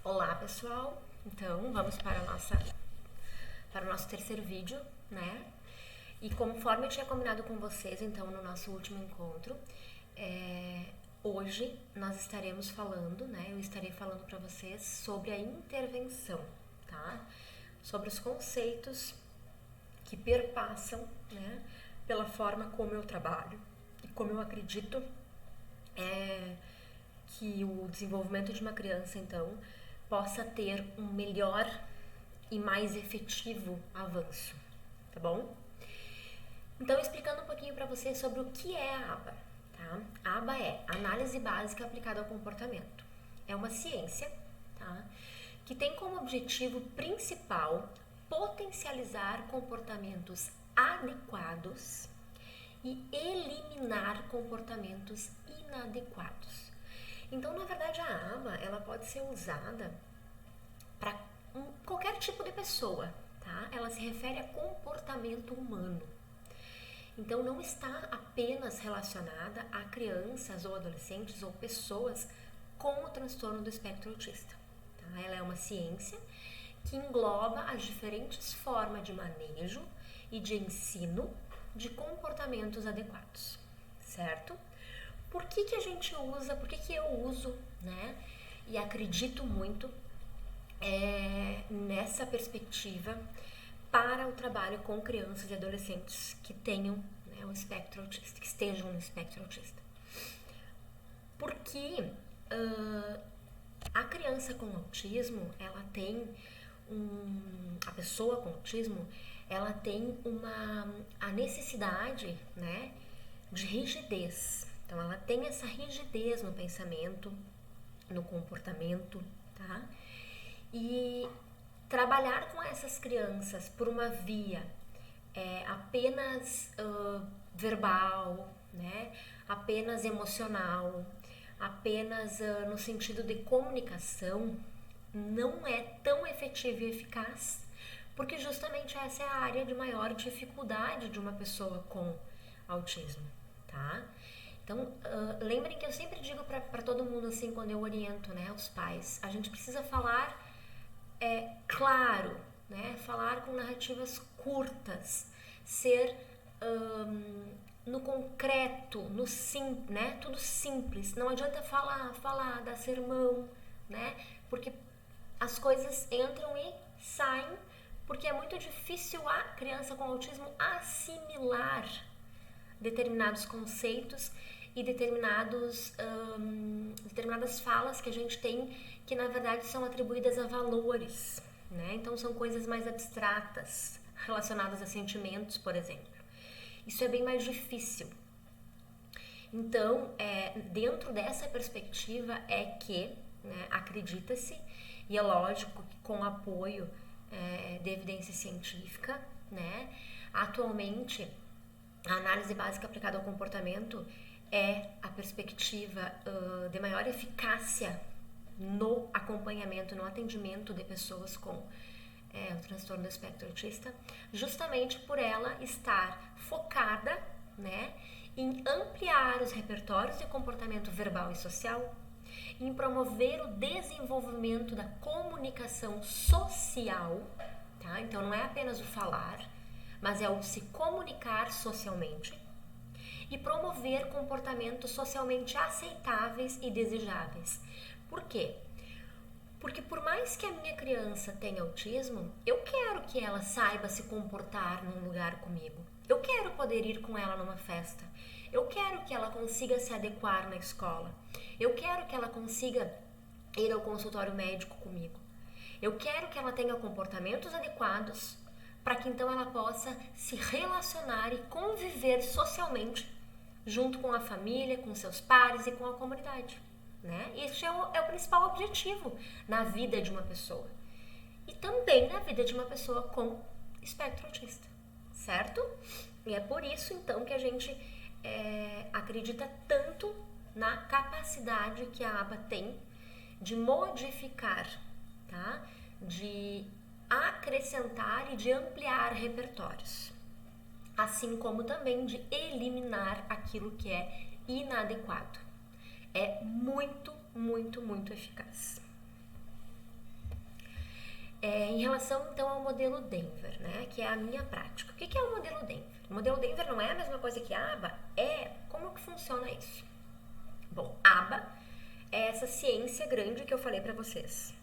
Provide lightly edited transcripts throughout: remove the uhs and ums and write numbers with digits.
Olá pessoal, então vamos para o nosso terceiro vídeo, né? E conforme eu tinha combinado com vocês, então, no nosso último encontro, hoje nós estaremos falando, né? Eu estarei falando para vocês sobre a intervenção, tá? Sobre os conceitos que perpassam, né? Pela forma como eu trabalho e como eu acredito que o desenvolvimento de uma criança, então, possa ter um melhor e mais efetivo avanço, tá bom? Então, explicando um pouquinho para vocês sobre o que é a ABA, tá? A ABA é Análise Básica Aplicada ao Comportamento. É uma ciência, tá? Que tem como objetivo principal potencializar comportamentos adequados e eliminar comportamentos inadequados. Então, na verdade, a ABA ela pode ser usada para qualquer tipo de pessoa, tá? Ela se refere a comportamento humano. Então, não está apenas relacionada a crianças ou adolescentes ou pessoas com o transtorno do espectro autista. Tá? Ela é uma ciência que engloba as diferentes formas de manejo e de ensino de comportamentos adequados, certo? Por que a gente usa, por que eu uso, né? E acredito muito nessa perspectiva para o trabalho com crianças e adolescentes que tenham, né, o espectro autista, que estejam no espectro autista. Porque a criança com autismo, ela tem a pessoa com autismo, ela tem a necessidade, né, de rigidez. Então, ela tem essa rigidez no pensamento, no comportamento, tá? E trabalhar com essas crianças por uma via apenas verbal, né? Apenas emocional, apenas no sentido de comunicação, não é tão efetivo e eficaz, porque justamente essa é a área de maior dificuldade de uma pessoa com autismo, tá? Então, lembrem que eu sempre digo para todo mundo, assim, quando eu oriento, né, os pais, a gente precisa falar claro, né, falar com narrativas curtas, ser no concreto, no simples, né, tudo simples. Não adianta falar, dar sermão, né, porque as coisas entram e saem, porque é muito difícil a criança com autismo assimilar determinados conceitos e determinadas falas que a gente tem que na verdade são atribuídas a valores, né? Então são coisas mais abstratas relacionadas a sentimentos, por exemplo. Isso é bem mais difícil. Então, dentro dessa perspectiva é que, né, acredita-se, e é lógico que com apoio de evidência científica, né, atualmente a análise básica aplicada ao comportamento é a perspectiva de maior eficácia no acompanhamento, no atendimento de pessoas com o transtorno do espectro autista, justamente por ela estar focada, né, em ampliar os repertórios de comportamento verbal e social, em promover o desenvolvimento da comunicação social, tá? Então não é apenas o falar, mas é o se comunicar socialmente e promover comportamentos socialmente aceitáveis e desejáveis. Por quê? Porque por mais que a minha criança tenha autismo, eu quero que ela saiba se comportar num lugar comigo. Eu quero poder ir com ela numa festa. Eu quero que ela consiga se adequar na escola. Eu quero que ela consiga ir ao consultório médico comigo. Eu quero que ela tenha comportamentos adequados para que então ela possa se relacionar e conviver socialmente junto com a família, com seus pares e com a comunidade, né? Esse é o principal objetivo na vida de uma pessoa e também na vida de uma pessoa com espectro autista, certo? E é por isso então que a gente acredita tanto na capacidade que a ABA tem de modificar, tá? De acrescentar e de ampliar repertórios, assim como também de eliminar aquilo que é inadequado. É muito, muito, muito eficaz. Em relação então ao modelo Denver, né, que é a minha prática. O que é o modelo Denver? O modelo Denver não é a mesma coisa que ABA? Como que funciona isso? Bom, ABA é essa ciência grande que eu falei para vocês.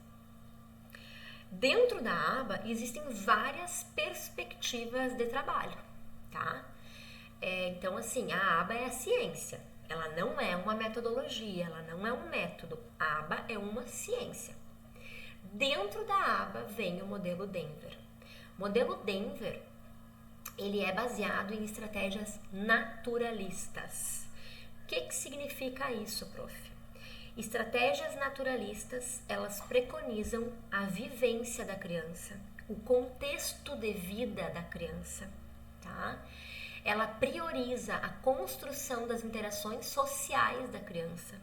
Dentro da ABA existem várias perspectivas de trabalho, tá? Então, assim, a ABA é a ciência. Ela não é uma metodologia, ela não é um método. A ABA é uma ciência. Dentro da ABA vem o modelo Denver. O modelo Denver, ele é baseado em estratégias naturalistas. O que significa isso, prof? Estratégias naturalistas, elas preconizam a vivência da criança, o contexto de vida da criança, tá? Ela prioriza a construção das interações sociais da criança,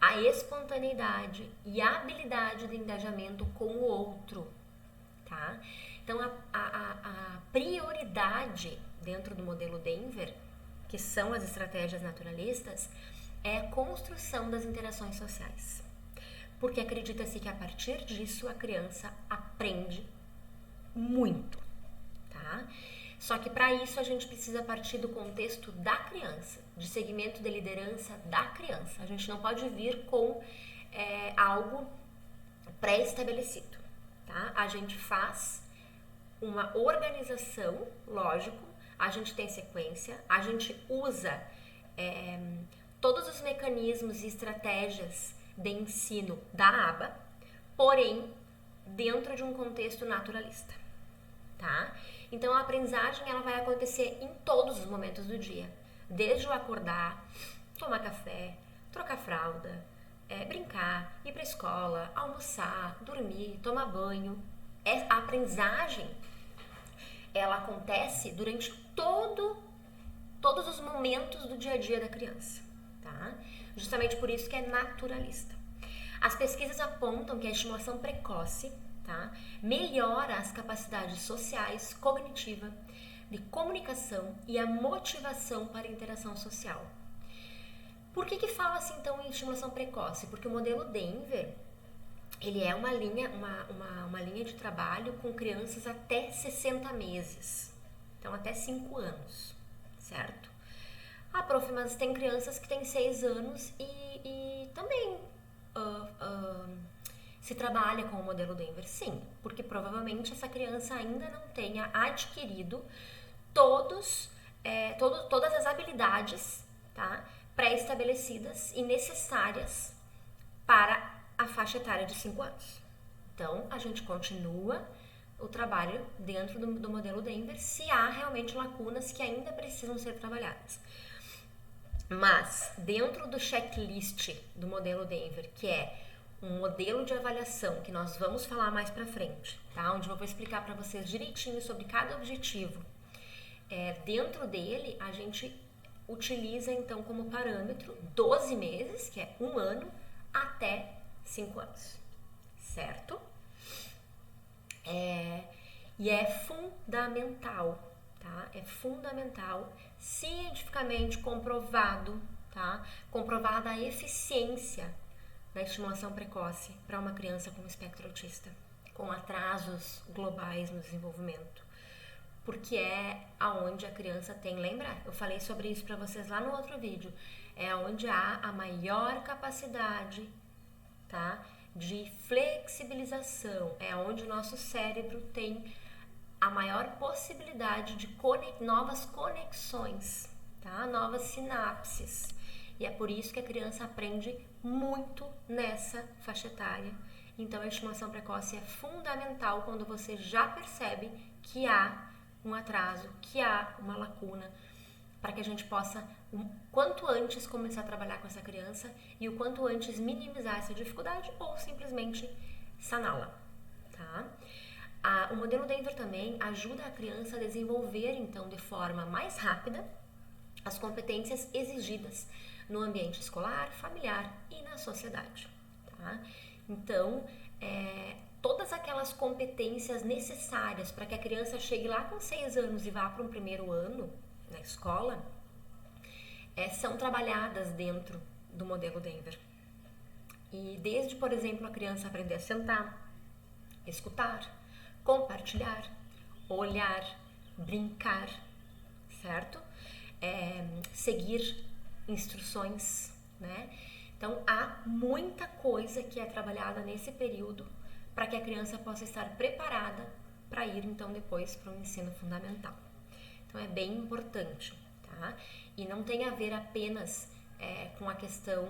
a espontaneidade e a habilidade de engajamento com o outro, tá? Então, a prioridade dentro do modelo Denver, que são as estratégias naturalistas, é a construção das interações sociais. Porque acredita-se que a partir disso a criança aprende muito, tá? Só que para isso a gente precisa partir do contexto da criança, de segmento de liderança da criança. A gente não pode vir com algo pré-estabelecido, tá? A gente faz uma organização, lógico, a gente tem sequência, a gente usa todos os mecanismos e estratégias de ensino da ABA, porém dentro de um contexto naturalista, tá? Então a aprendizagem ela vai acontecer em todos os momentos do dia, desde o acordar, tomar café, trocar fralda, brincar, ir para a escola, almoçar, dormir, tomar banho. A aprendizagem ela acontece durante todos os momentos do dia a dia da criança, tá? Justamente por isso que é naturalista. As pesquisas apontam que a estimulação precoce, tá, melhora as capacidades sociais, cognitiva, de comunicação e a motivação para a interação social. Por que fala-se então em estimulação precoce? Porque o modelo Denver, ele é uma linha de trabalho com crianças até 60 meses, então até 5 anos, certo? Prof, mas tem crianças que têm 6 anos e também se trabalha com o modelo Denver? Sim, porque provavelmente essa criança ainda não tenha adquirido todas as habilidades, tá, pré-estabelecidas e necessárias para a faixa etária de 5 anos. Então, a gente continua o trabalho dentro do modelo Denver se há realmente lacunas que ainda precisam ser trabalhadas. Mas, dentro do checklist do modelo Denver, que é um modelo de avaliação que nós vamos falar mais pra frente, tá? Onde eu vou explicar para vocês direitinho sobre cada objetivo. Dentro dele, a gente utiliza então como parâmetro 12 meses, que é 1 ano, até 5 anos, certo? E é fundamental, tá? É fundamental, cientificamente comprovado, tá? Comprovada a eficiência da estimulação precoce para uma criança com espectro autista, com atrasos globais no desenvolvimento, porque é aonde a criança tem, lembra? Eu falei sobre isso para vocês lá no outro vídeo, é onde há a maior capacidade, tá, de flexibilização, é onde o nosso cérebro tem a maior possibilidade de novas conexões, tá, novas sinapses. E é por isso que a criança aprende muito nessa faixa etária. Então, a estimulação precoce é fundamental quando você já percebe que há um atraso, que há uma lacuna, para que a gente possa, o quanto antes, começar a trabalhar com essa criança e o quanto antes minimizar essa dificuldade ou simplesmente saná-la, tá? O modelo Denver também ajuda a criança a desenvolver, então, de forma mais rápida, as competências exigidas no ambiente escolar, familiar e na sociedade, tá? Então, todas aquelas competências necessárias para que a criança chegue lá com 6 anos e vá para um primeiro ano na escola, são trabalhadas dentro do modelo Denver. E desde, por exemplo, a criança aprender a sentar, escutar, compartilhar, olhar, brincar, certo? Seguir instruções, né? Então, há muita coisa que é trabalhada nesse período para que a criança possa estar preparada para ir, então, depois para o ensino fundamental. Então, é bem importante, tá? E não tem a ver apenas com a questão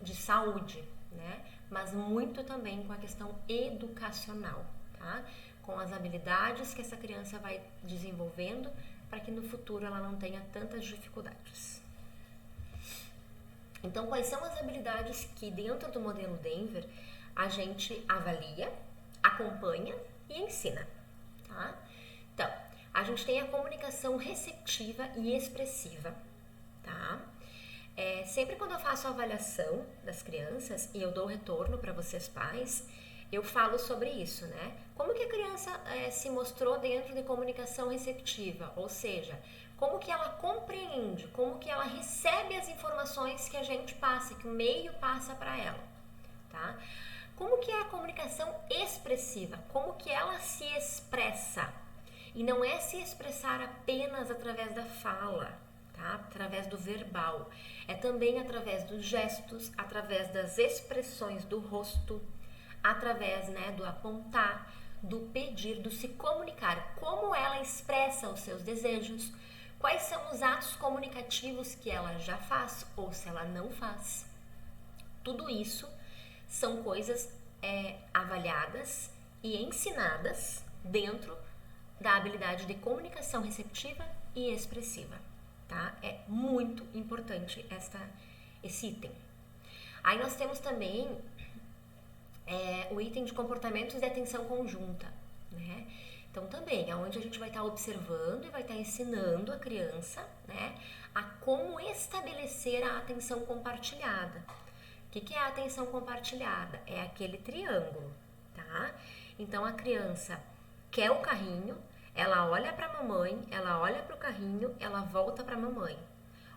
de saúde, né? Mas muito também com a questão educacional, tá? Com as habilidades que essa criança vai desenvolvendo para que no futuro ela não tenha tantas dificuldades. Então, quais são as habilidades que dentro do modelo Denver a gente avalia, acompanha e ensina, tá? Então, a gente tem a comunicação receptiva e expressiva, tá? Sempre quando eu faço a avaliação das crianças e eu dou retorno para vocês pais, eu falo sobre isso, né? Como que a criança se mostrou dentro de comunicação receptiva, ou seja, como que ela compreende, como que ela recebe as informações que a gente passa, que o meio passa para ela, tá? Como que é a comunicação expressiva, como que ela se expressa, e não é se expressar apenas através da fala, tá? Através do verbal, é também através dos gestos, através das expressões do rosto, através, né, do apontar, do pedir, do se comunicar, como ela expressa os seus desejos, quais são os atos comunicativos que ela já faz ou se ela não faz. Tudo isso são coisas avaliadas e ensinadas dentro da habilidade de comunicação receptiva e expressiva, tá? É muito importante esse item. Aí nós temos também o item de comportamentos de atenção conjunta, né? Então também é onde a gente vai estar observando e vai estar ensinando a criança, né, a como estabelecer a atenção compartilhada. O que é a atenção compartilhada? É aquele triângulo, tá? Então a criança quer o carrinho, ela olha para a mamãe, ela olha para o carrinho, ela volta para a mamãe.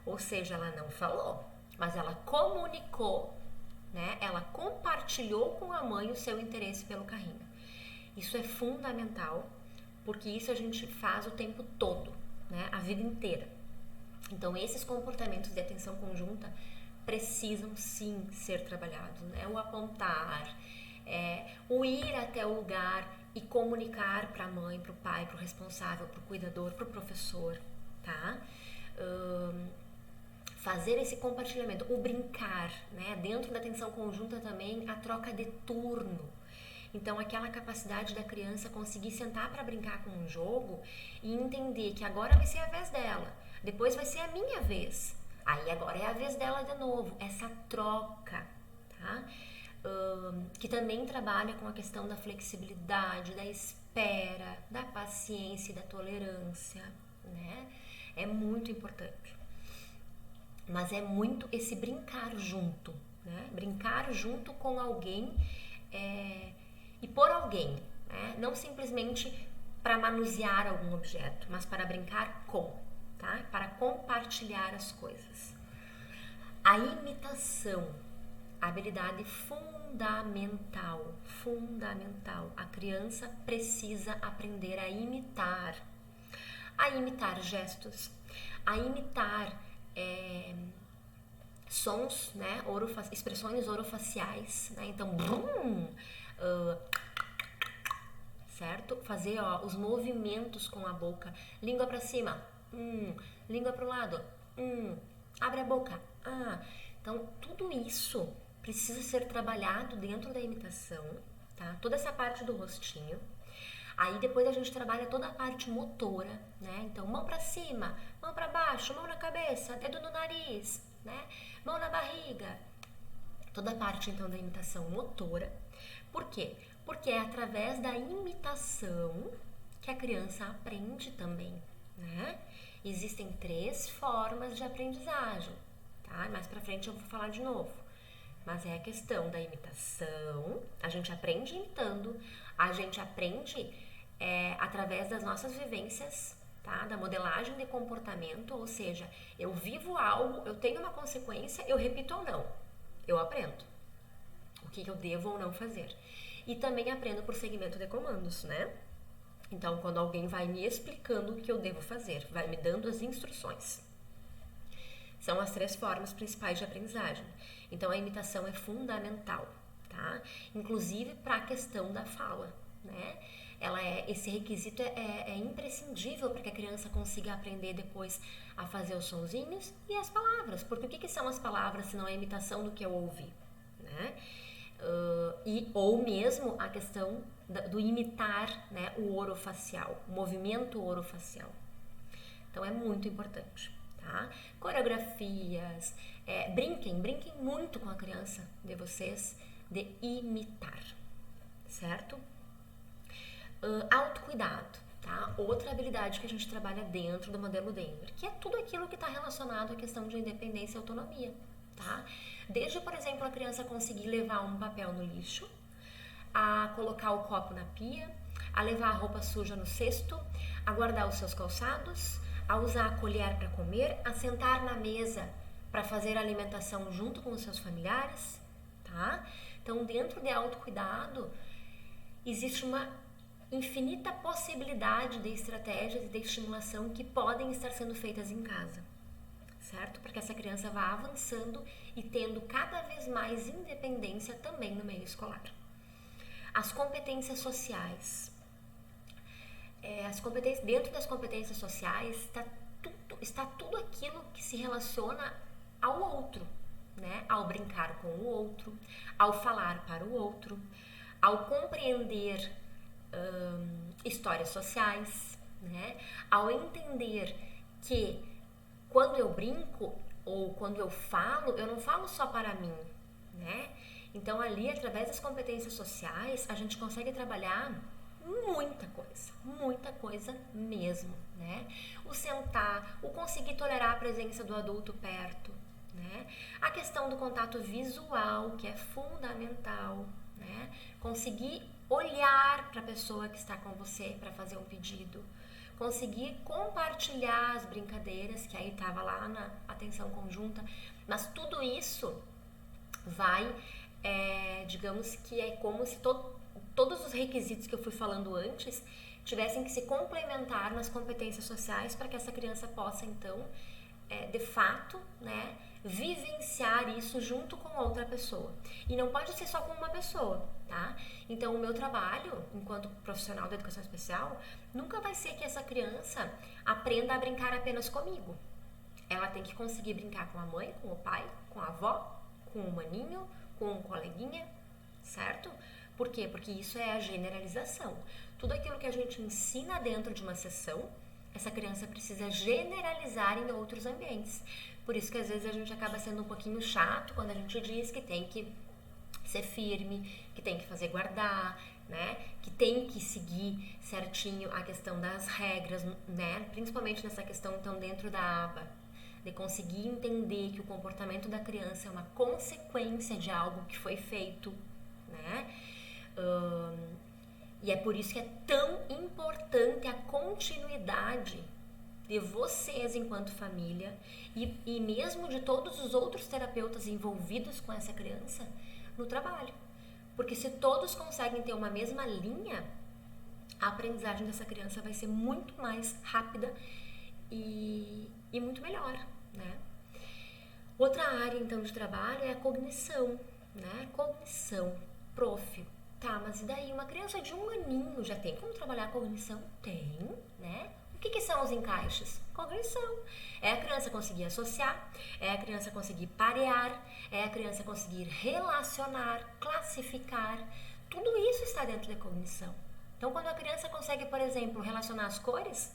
Ou seja, ela não falou, mas ela comunicou, né? Ela compartilhou com a mãe o seu interesse pelo carrinho. Isso é fundamental, porque isso a gente faz o tempo todo, né? A vida inteira. Então, esses comportamentos de atenção conjunta precisam sim ser trabalhados, né? O apontar, o ir até o lugar e comunicar para a mãe, para o pai, para o responsável, para o cuidador, para o professor, tá? Fazer esse compartilhamento, o brincar, né? Dentro da atenção conjunta também a troca de turno. Então, aquela capacidade da criança conseguir sentar para brincar com um jogo e entender que agora vai ser a vez dela, depois vai ser a minha vez, aí agora é a vez dela de novo. Essa troca, tá? Que também trabalha com a questão da flexibilidade, da espera, da paciência e da tolerância, né? É muito importante. Mas é muito esse brincar junto, né? Brincar junto com alguém e por alguém, né? Não simplesmente para manusear algum objeto, mas para brincar com, tá? Para compartilhar as coisas. A imitação, habilidade fundamental. A criança precisa aprender a imitar gestos, a imitar sons, né? Expressões orofaciais, né? Então, certo? Fazer os movimentos com a boca, língua para cima, língua para o lado, abre a boca, Então, tudo isso precisa ser trabalhado dentro da imitação, tá? Toda essa parte do rostinho. Aí depois a gente trabalha toda a parte motora, né? Então, mão pra cima, mão pra baixo, mão na cabeça, dedo no nariz, né? Mão na barriga. Toda a parte, então, da imitação motora. Por quê? Porque é através da imitação que a criança aprende também, né? Existem 3 formas de aprendizagem, tá? Mais pra frente eu vou falar de novo. Mas é a questão da imitação, a gente aprende imitando, a gente aprende através das nossas vivências, tá? Da modelagem de comportamento, ou seja, eu vivo algo, eu tenho uma consequência, eu repito ou não, eu aprendo o que eu devo ou não fazer. e também aprendo por segmento de comandos, né? Então, quando alguém vai me explicando o que eu devo fazer, vai me dando as instruções. São as 3 formas principais de aprendizagem. Então, a imitação é fundamental, tá? Inclusive para a questão da fala, né? Esse requisito é imprescindível para que a criança consiga aprender depois a fazer os sonzinhos e as palavras. Porque o que são as palavras se não é a imitação do que eu ouvi, né? Ou mesmo a questão do imitar, né, o orofacial, o movimento orofacial. Então é muito importante, tá? Coreografias, brinquem muito com a criança de vocês de imitar, certo? Autocuidado, tá? Outra habilidade que a gente trabalha dentro do modelo Denver, que é tudo aquilo que está relacionado à questão de independência e autonomia, tá? Desde, por exemplo, a criança conseguir levar um papel no lixo, a colocar o copo na pia, a levar a roupa suja no cesto, a guardar os seus calçados, a usar a colher para comer, a sentar na mesa para fazer a alimentação junto com os seus familiares, tá? Então, dentro de autocuidado, existe uma infinita possibilidade de estratégias e de estimulação que podem estar sendo feitas em casa, certo? Para que essa criança vá avançando e tendo cada vez mais independência também no meio escolar. As competências sociais. Dentro das competências sociais está tudo aquilo que se relaciona ao outro, né? Ao brincar com o outro, ao falar para o outro, ao compreender histórias sociais, né? Ao entender que quando eu brinco ou quando eu não falo só para mim, né? Então ali, através das competências sociais, a gente consegue trabalhar muita coisa mesmo, né? O sentar, o conseguir tolerar a presença do adulto perto, né? A questão do contato visual, que é fundamental, né? Conseguir olhar para a pessoa que está com você para fazer um pedido, conseguir compartilhar as brincadeiras, que aí estava lá na atenção conjunta, mas tudo isso vai, digamos que é como se todos os requisitos que eu fui falando antes tivessem que se complementar nas competências sociais para que essa criança possa, então, de fato, né, vivenciar isso junto com outra pessoa. E não pode ser só com uma pessoa, tá? Então, o meu trabalho, enquanto profissional da educação especial, nunca vai ser que essa criança aprenda a brincar apenas comigo. Ela tem que conseguir brincar com a mãe, com o pai, com a avó, com o maninho, com um coleguinha, certo? Por quê? Porque isso é a generalização. Tudo aquilo que a gente ensina dentro de uma sessão, essa criança precisa generalizar em outros ambientes. Por isso que às vezes a gente acaba sendo um pouquinho chato quando a gente diz que tem que ser firme, que tem que fazer guardar, né? Que tem que seguir certinho a questão das regras, né? Principalmente nessa questão, então, dentro da aba, de conseguir entender que o comportamento da criança é uma consequência de algo que foi feito, né? E é por isso que é tão importante a continuidade de vocês enquanto família e mesmo de todos os outros terapeutas envolvidos com essa criança no trabalho. Porque se todos conseguem ter uma mesma linha, a aprendizagem dessa criança vai ser muito mais rápida e muito melhor, né? Outra área, então, de trabalho é a cognição, né? Cognição, tá, mas e daí? Uma criança de 1 aninho já tem como trabalhar a cognição? Tem, né? O que são os encaixes? Cognição. É a criança conseguir associar, é a criança conseguir parear, é a criança conseguir relacionar, classificar. Tudo isso está dentro da cognição. Então, quando a criança consegue, por exemplo, relacionar as cores,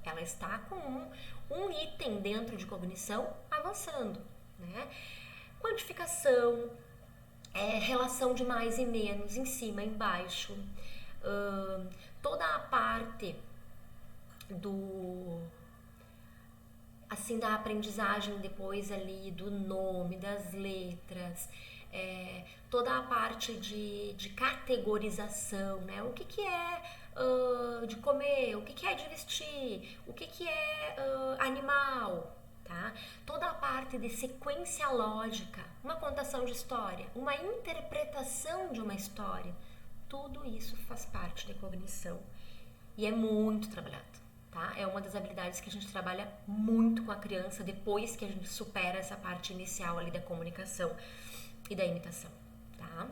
ela está com um item dentro de cognição avançando, né? Quantificação, relação de mais e menos, em cima, embaixo, toda a parte da aprendizagem depois ali do nome, das letras, toda a parte de categorização, né? O que é de comer, o que é de vestir, o que é animal, tá? Toda a parte de sequência lógica, uma contação de história, uma interpretação de uma história, Tudo isso faz parte da cognição e é muito trabalhado, tá? É uma das habilidades que a gente trabalha muito com a criança depois que a gente supera essa parte inicial ali da comunicação e da imitação, tá?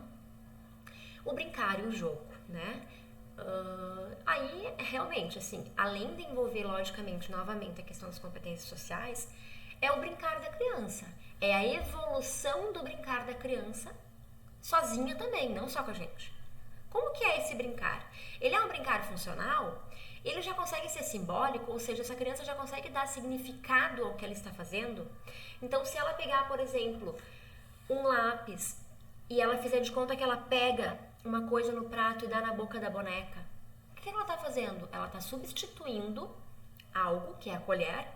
O brincar e o jogo, né? Aí, realmente, assim, além de envolver, logicamente, novamente a questão das competências sociais, é o brincar da criança. É a evolução do brincar da criança sozinha também, não só com a gente. Como que é esse brincar? Ele é um brincar funcional? Ele já consegue ser simbólico, ou seja, essa criança já consegue dar significado ao que ela está fazendo? Então, se ela pegar, por exemplo, um lápis e ela fizer de conta que ela pega uma coisa no prato e dá na boca da boneca, o que ela está fazendo? Ela está substituindo algo, que é a colher,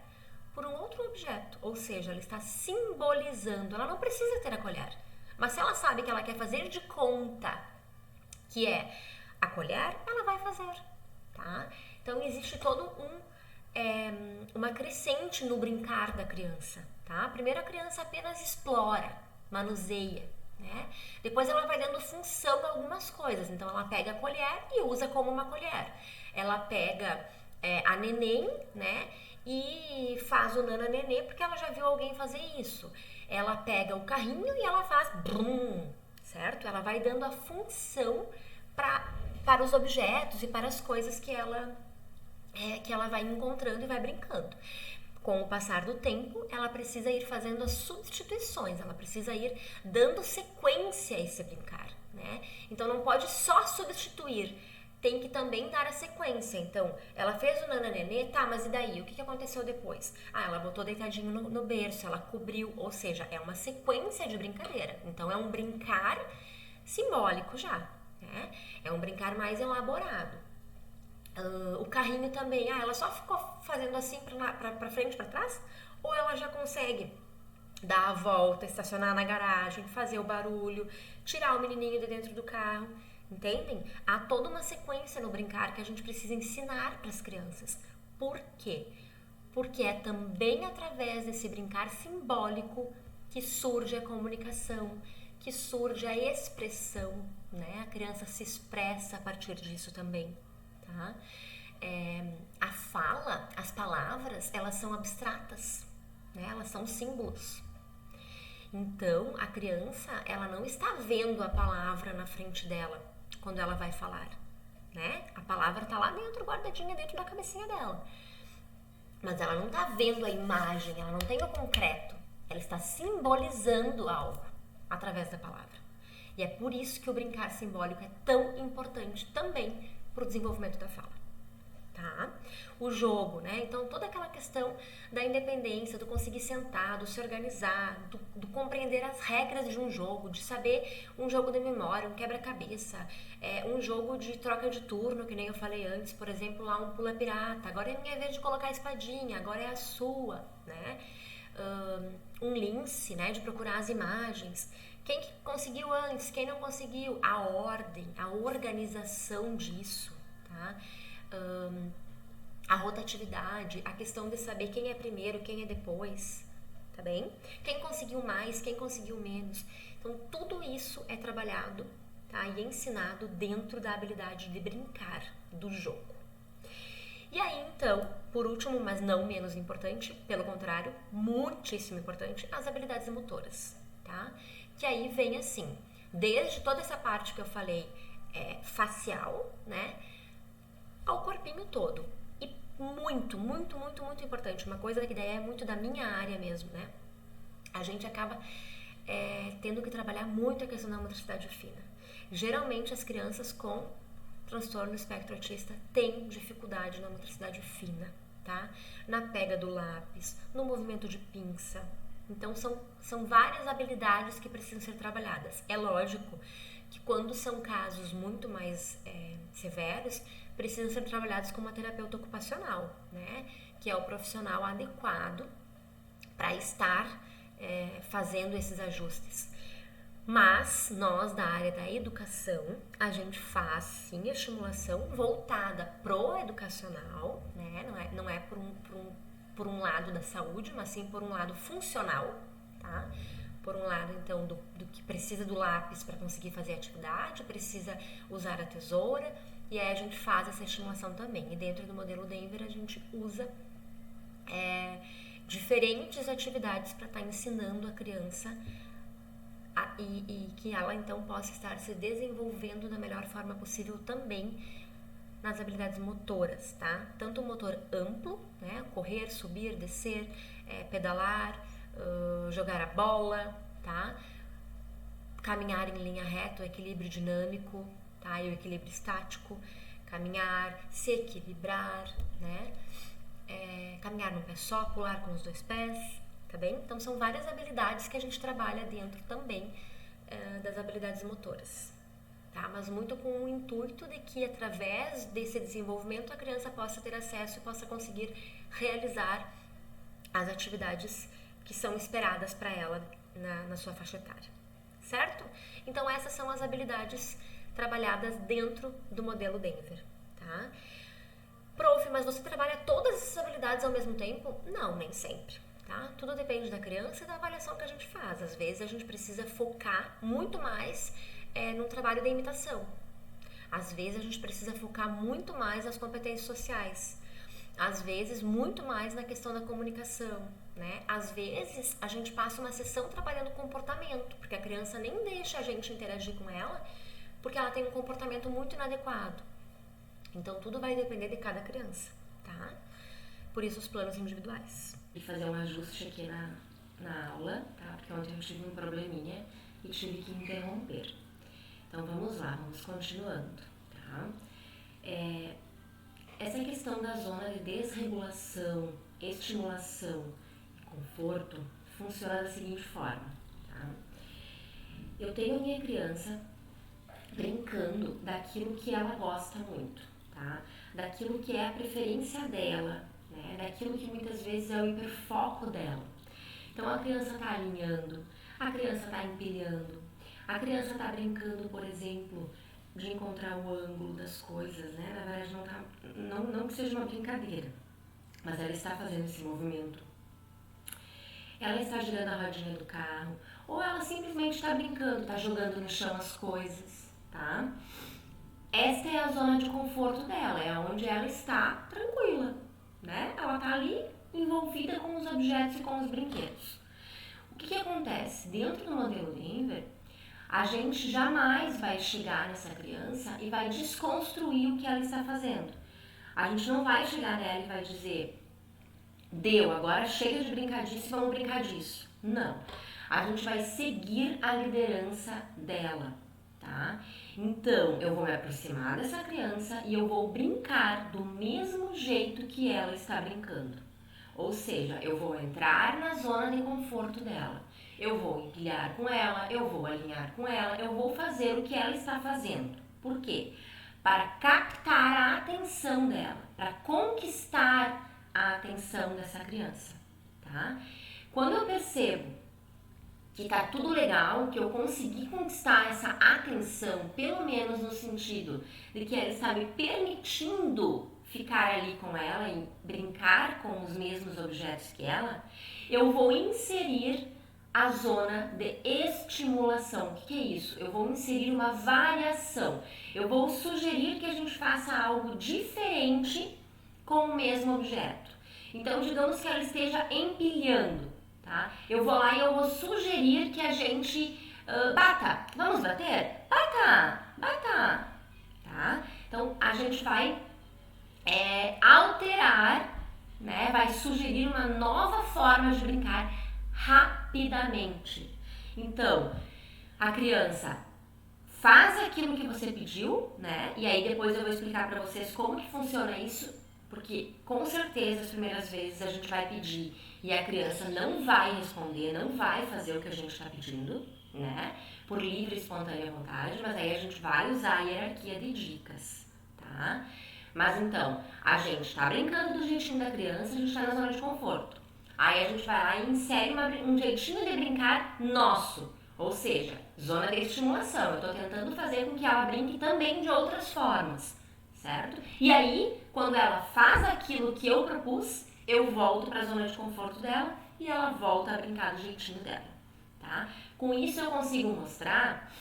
por um outro objeto, ou seja, ela está simbolizando. Ela não precisa ter a colher, mas se ela sabe que ela quer fazer de conta que é a colher, ela vai fazer, tá? Então existe todo uma crescente no brincar da criança, tá? Primeiro a criança apenas explora, manuseia, né? Depois ela vai dando função a algumas coisas, então ela pega a colher e usa como uma colher. Ela pega a neném, né? E faz o nana nenê porque ela já viu alguém fazer isso. Ela pega o carrinho e ela faz brum, certo? Ela vai dando a função para os objetos e para as coisas que ela vai encontrando e vai brincando. Com o passar do tempo, ela precisa ir fazendo as substituições, ela precisa ir dando sequência a esse brincar, né? Então não pode só substituir, tem que também dar a sequência. Então, ela fez o nananenê, tá, mas e daí? O que aconteceu depois? Ah, ela botou deitadinho no berço, ela cobriu, ou seja, é uma sequência de brincadeira. Então, é um brincar simbólico já, né? É um brincar mais elaborado. O carrinho também, ela só ficou fazendo assim pra frente, pra trás? Ou ela já consegue dar a volta, estacionar na garagem, fazer o barulho, tirar o menininho de dentro do carro? Entendem? Há toda uma sequência no brincar que a gente precisa ensinar para as crianças. Por quê? Porque é também através desse brincar simbólico que surge a comunicação, que surge a expressão, né? A criança se expressa a partir disso também, tá? A fala, as palavras, elas são abstratas, né? Elas são símbolos. Então, a criança, ela não está vendo a palavra na frente dela quando ela vai falar, né? A palavra está lá dentro, guardadinha dentro da cabecinha dela. Mas ela não está vendo a imagem, ela não tem o concreto. Ela está simbolizando algo através da palavra. E é por isso que o brincar simbólico é tão importante também para o desenvolvimento da fala. Tá? O jogo, né? Então toda aquela questão da independência, do conseguir sentar, do se organizar, do compreender as regras de um jogo, de saber um jogo de memória, um quebra-cabeça, um jogo de troca de turno, que nem eu falei antes, por exemplo, lá um pula pirata, agora é minha vez de colocar a espadinha, agora é a sua, né? Um lince, né? De procurar as imagens. Quem que conseguiu antes, quem não conseguiu, a ordem, a organização disso, tá? A rotatividade, a questão de saber quem é primeiro, quem é depois, tá bem? Quem conseguiu mais, quem conseguiu menos. Então, tudo isso é trabalhado, tá? E ensinado dentro da habilidade de brincar, do jogo. E aí, então, por último, mas não menos importante, pelo contrário, muitíssimo importante, as habilidades motoras, tá? Que aí vem assim, desde toda essa parte que eu falei, facial, né? Ao corpinho todo. E muito, muito, muito, muito importante, uma coisa que daí é muito da minha área mesmo, né? A gente acaba tendo que trabalhar muito a questão da motricidade fina. Geralmente as crianças com transtorno espectro autista têm dificuldade na motricidade fina, tá? Na pega do lápis, no movimento de pinça. Então são várias habilidades que precisam ser trabalhadas. É lógico que quando são casos muito mais severos, precisam ser trabalhados com uma terapeuta ocupacional, né? Que é o profissional adequado para estar fazendo esses ajustes. Mas nós, da área da educação, a gente faz sim a estimulação voltada pro educacional, né? Não é por um lado da saúde, mas sim por um lado funcional, tá? Por um lado, então, do que precisa do lápis para conseguir fazer a atividade, precisa usar a tesoura, e aí a gente faz essa estimulação também. E dentro do modelo Denver, a gente usa diferentes atividades para estar ensinando a criança e que ela, então, possa estar se desenvolvendo da melhor forma possível também nas habilidades motoras, tá? Tanto o motor amplo, né? Correr, subir, descer, pedalar, jogar a bola, tá? Caminhar em linha reta, o equilíbrio dinâmico, tá? E o equilíbrio estático, caminhar, se equilibrar, né? Caminhar num pé só, pular com os 2 pés, tá bem? Então são várias habilidades que a gente trabalha dentro também das habilidades motoras, tá? Mas muito com o intuito de que através desse desenvolvimento a criança possa ter acesso e possa conseguir realizar as atividades que são esperadas para ela na sua faixa etária, certo? Então essas são as habilidades trabalhadas dentro do modelo Denver, tá? Prof, mas você trabalha todas essas habilidades ao mesmo tempo? Não, nem sempre, tá? Tudo depende da criança e da avaliação que a gente faz. Às vezes a gente precisa focar muito mais num trabalho de imitação. Às vezes a gente precisa focar muito mais nas competências sociais. Às vezes muito mais na questão da comunicação, né? Às vezes a gente passa uma sessão trabalhando comportamento, porque a criança nem deixa a gente interagir com ela, porque ela tem um comportamento muito inadequado. Então, tudo vai depender de cada criança, tá? Por isso, os planos individuais. E fazer um ajuste aqui na aula, tá? Porque ontem eu tive um probleminha e tive que interromper. Então, vamos lá, vamos continuando, tá? Essa questão da zona de desregulação, estimulação e conforto funciona da seguinte forma, tá? Eu tenho a minha criança brincando daquilo que ela gosta muito, tá? Daquilo que é a preferência dela, né? Daquilo que muitas vezes é o hiperfoco dela. Então a criança está alinhando, a criança está empilhando, a criança está brincando, por exemplo, de encontrar o ângulo das coisas, né? Na verdade não que seja uma brincadeira, mas ela está fazendo esse movimento. Ela está girando a rodinha do carro, ou ela simplesmente está brincando, está jogando no chão as coisas, tá? Esta é a zona de conforto dela, é onde ela está tranquila, né? Ela está ali envolvida com os objetos e com os brinquedos. O que acontece? Dentro do modelo Denver, a gente jamais vai chegar nessa criança e vai desconstruir o que ela está fazendo. A gente não vai chegar nela e vai dizer: deu, agora chega de brincar disso e vamos brincar disso. Não. A gente vai seguir a liderança dela, tá? Então, eu vou me aproximar dessa criança e eu vou brincar do mesmo jeito que ela está brincando. Ou seja, eu vou entrar na zona de conforto dela. Eu vou empilhar com ela, eu vou alinhar com ela, eu vou fazer o que ela está fazendo. Por quê? Para captar a atenção dela, para conquistar a atenção dessa criança, tá? Quando eu percebo que tá tudo legal, que eu consegui conquistar essa atenção, pelo menos no sentido de que ela está me permitindo ficar ali com ela e brincar com os mesmos objetos que ela, eu vou inserir a zona de estimulação. O que é isso? Eu vou inserir uma variação. Eu vou sugerir que a gente faça algo diferente com o mesmo objeto. Então, digamos que ela esteja empilhando, tá? Eu vou lá e eu vou sugerir que a gente bata. Vamos bater? Bata! Bata! Tá? Então, a gente vai alterar, né? Vai sugerir uma nova forma de brincar rapidamente. Então, a criança faz aquilo que você pediu, né? E aí depois eu vou explicar para vocês como que funciona isso, porque com certeza as primeiras vezes a gente vai pedir e a criança não vai responder, não vai fazer o que a gente está pedindo, né? Por livre e espontânea vontade, mas aí a gente vai usar a hierarquia de dicas, tá? Mas então, a gente está brincando do jeitinho da criança, a gente está na zona de conforto. Aí a gente vai lá e insere um jeitinho de brincar nosso, ou seja, zona de estimulação. Eu estou tentando fazer com que ela brinque também de outras formas, certo? E aí, quando ela faz aquilo que eu propus, eu volto para a zona de conforto dela e ela volta a brincar do jeitinho dela, tá? tá? Com isso eu consigo mostrar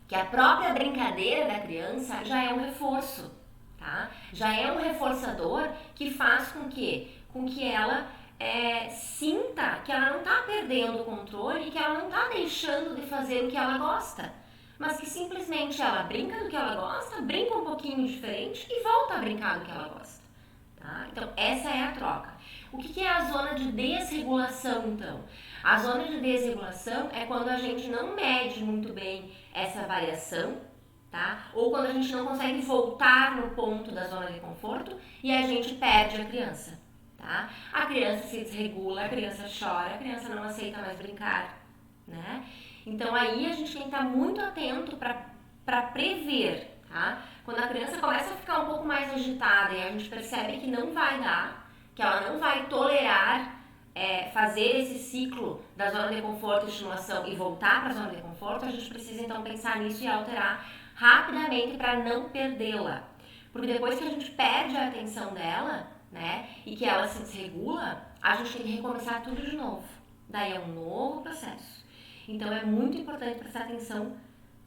que a própria brincadeira da criança já é um reforço, tá? Já é um reforçador que faz com que ela sinta que ela não está perdendo o controle e que ela não está deixando de fazer o que ela gosta, mas que simplesmente ela brinca do que ela gosta, brinca um pouquinho diferente e volta a brincar do que ela gosta, tá? Então essa é a troca. O que é a zona de desregulação, então? A zona de desregulação é quando a gente não mede muito bem essa variação, tá? Ou quando a gente não consegue voltar no ponto da zona de conforto e a gente perde a criança, tá? A criança se desregula, a criança chora, a criança não aceita mais brincar, né? Então aí a gente tem que estar muito atento para prever, tá? Quando a criança começa a ficar um pouco mais agitada e a gente percebe que não vai dar, que ela não vai tolerar fazer esse ciclo da zona de conforto e estimulação e voltar para a zona de conforto, a gente precisa então pensar nisso e alterar rapidamente para não perdê-la. Porque depois que a gente perde a atenção dela, né, e que ela se desregula, a gente tem que recomeçar tudo de novo. Daí é um novo processo. Então é muito importante prestar atenção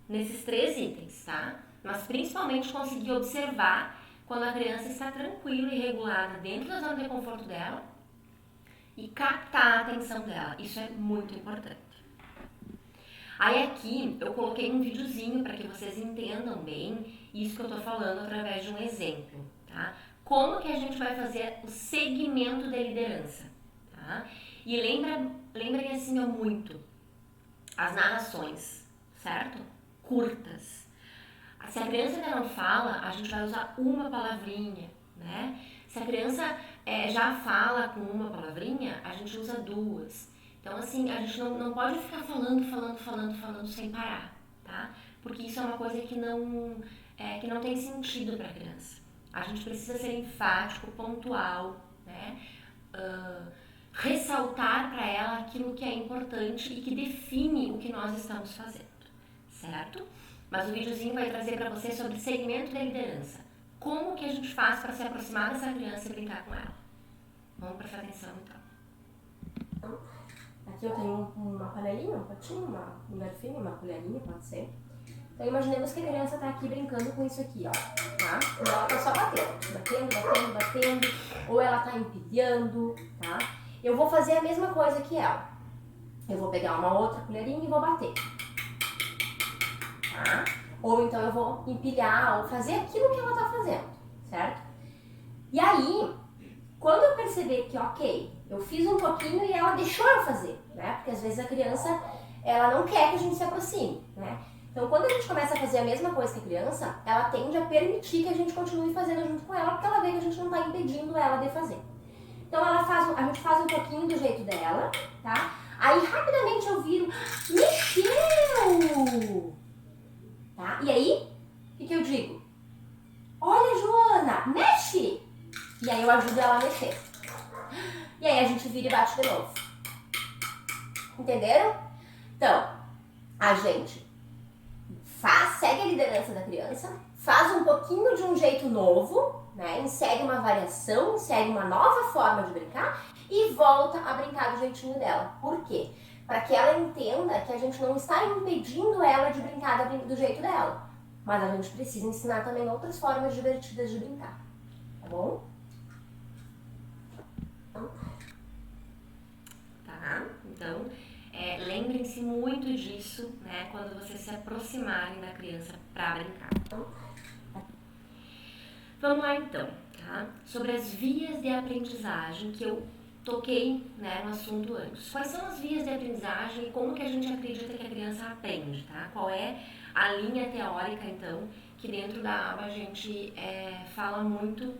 nesses 3 itens, tá? Mas principalmente conseguir observar quando a criança está tranquila e regulada dentro da zona de conforto dela e captar a atenção dela. Isso é muito importante. Aí aqui eu coloquei um videozinho para que vocês entendam bem isso que eu estou falando através de um exemplo, tá? Como que a gente vai fazer o segmento de liderança, tá? E lembrem assim muito as narrações, certo? Curtas. Se a criança ainda não fala, a gente vai usar uma palavrinha, né? Se a criança já fala com uma palavrinha, a gente usa 2. Então, assim, a gente não pode ficar falando sem parar, tá? Porque isso é uma coisa que não tem sentido para a criança. A gente precisa ser enfático, pontual, né? Ressaltar para ela aquilo que é importante e que define o que nós estamos fazendo, certo? Mas o videozinho vai trazer para você sobre segmento de liderança. Como que a gente faz para se aproximar dessa criança e brincar com ela? Vamos prestar atenção, então. Aqui eu tenho uma panelinha, um potinho, um garfinho, uma colherinha, pode ser. Então imaginemos que a criança está aqui brincando com isso aqui, ó, tá? E ela tá só batendo, ou ela tá empilhando, tá? Eu vou fazer a mesma coisa que ela. Eu vou pegar uma outra colherinha e vou bater. Tá? Ou então eu vou empilhar ou fazer aquilo que ela tá fazendo, certo? E aí, quando eu perceber que, ok, eu fiz um pouquinho e ela deixou eu fazer, né? Porque às vezes a criança, ela não quer que a gente se aproxime, né? Então, quando a gente começa a fazer a mesma coisa que a criança, ela tende a permitir que a gente continue fazendo junto com ela, porque ela vê que a gente não tá impedindo ela de fazer. Então, a gente faz um pouquinho do jeito dela, tá? Aí, rapidamente eu viro, mexeu! Tá? E aí, o que eu digo? Olha, Joana, mexe! E aí eu ajudo ela a mexer. E aí a gente vira e bate de novo. Entenderam? Então, a gente segue a liderança da criança, faz um pouquinho de um jeito novo, né? Insere uma variação, insere uma nova forma de brincar e volta a brincar do jeitinho dela. Por quê? Para que ela entenda que a gente não está impedindo ela de brincar do jeito dela. Mas a gente precisa ensinar também outras formas divertidas de brincar. Tá bom? Tá? Então, lembrem-se muito disso, né? Quando vocês se aproximarem da criança para brincar. Vamos lá então, tá? Sobre as vias de aprendizagem que eu toquei, né, no assunto antes. Quais são as vias de aprendizagem e como que a gente acredita que a criança aprende, tá? Qual é a linha teórica, então, que dentro da aba a gente fala muito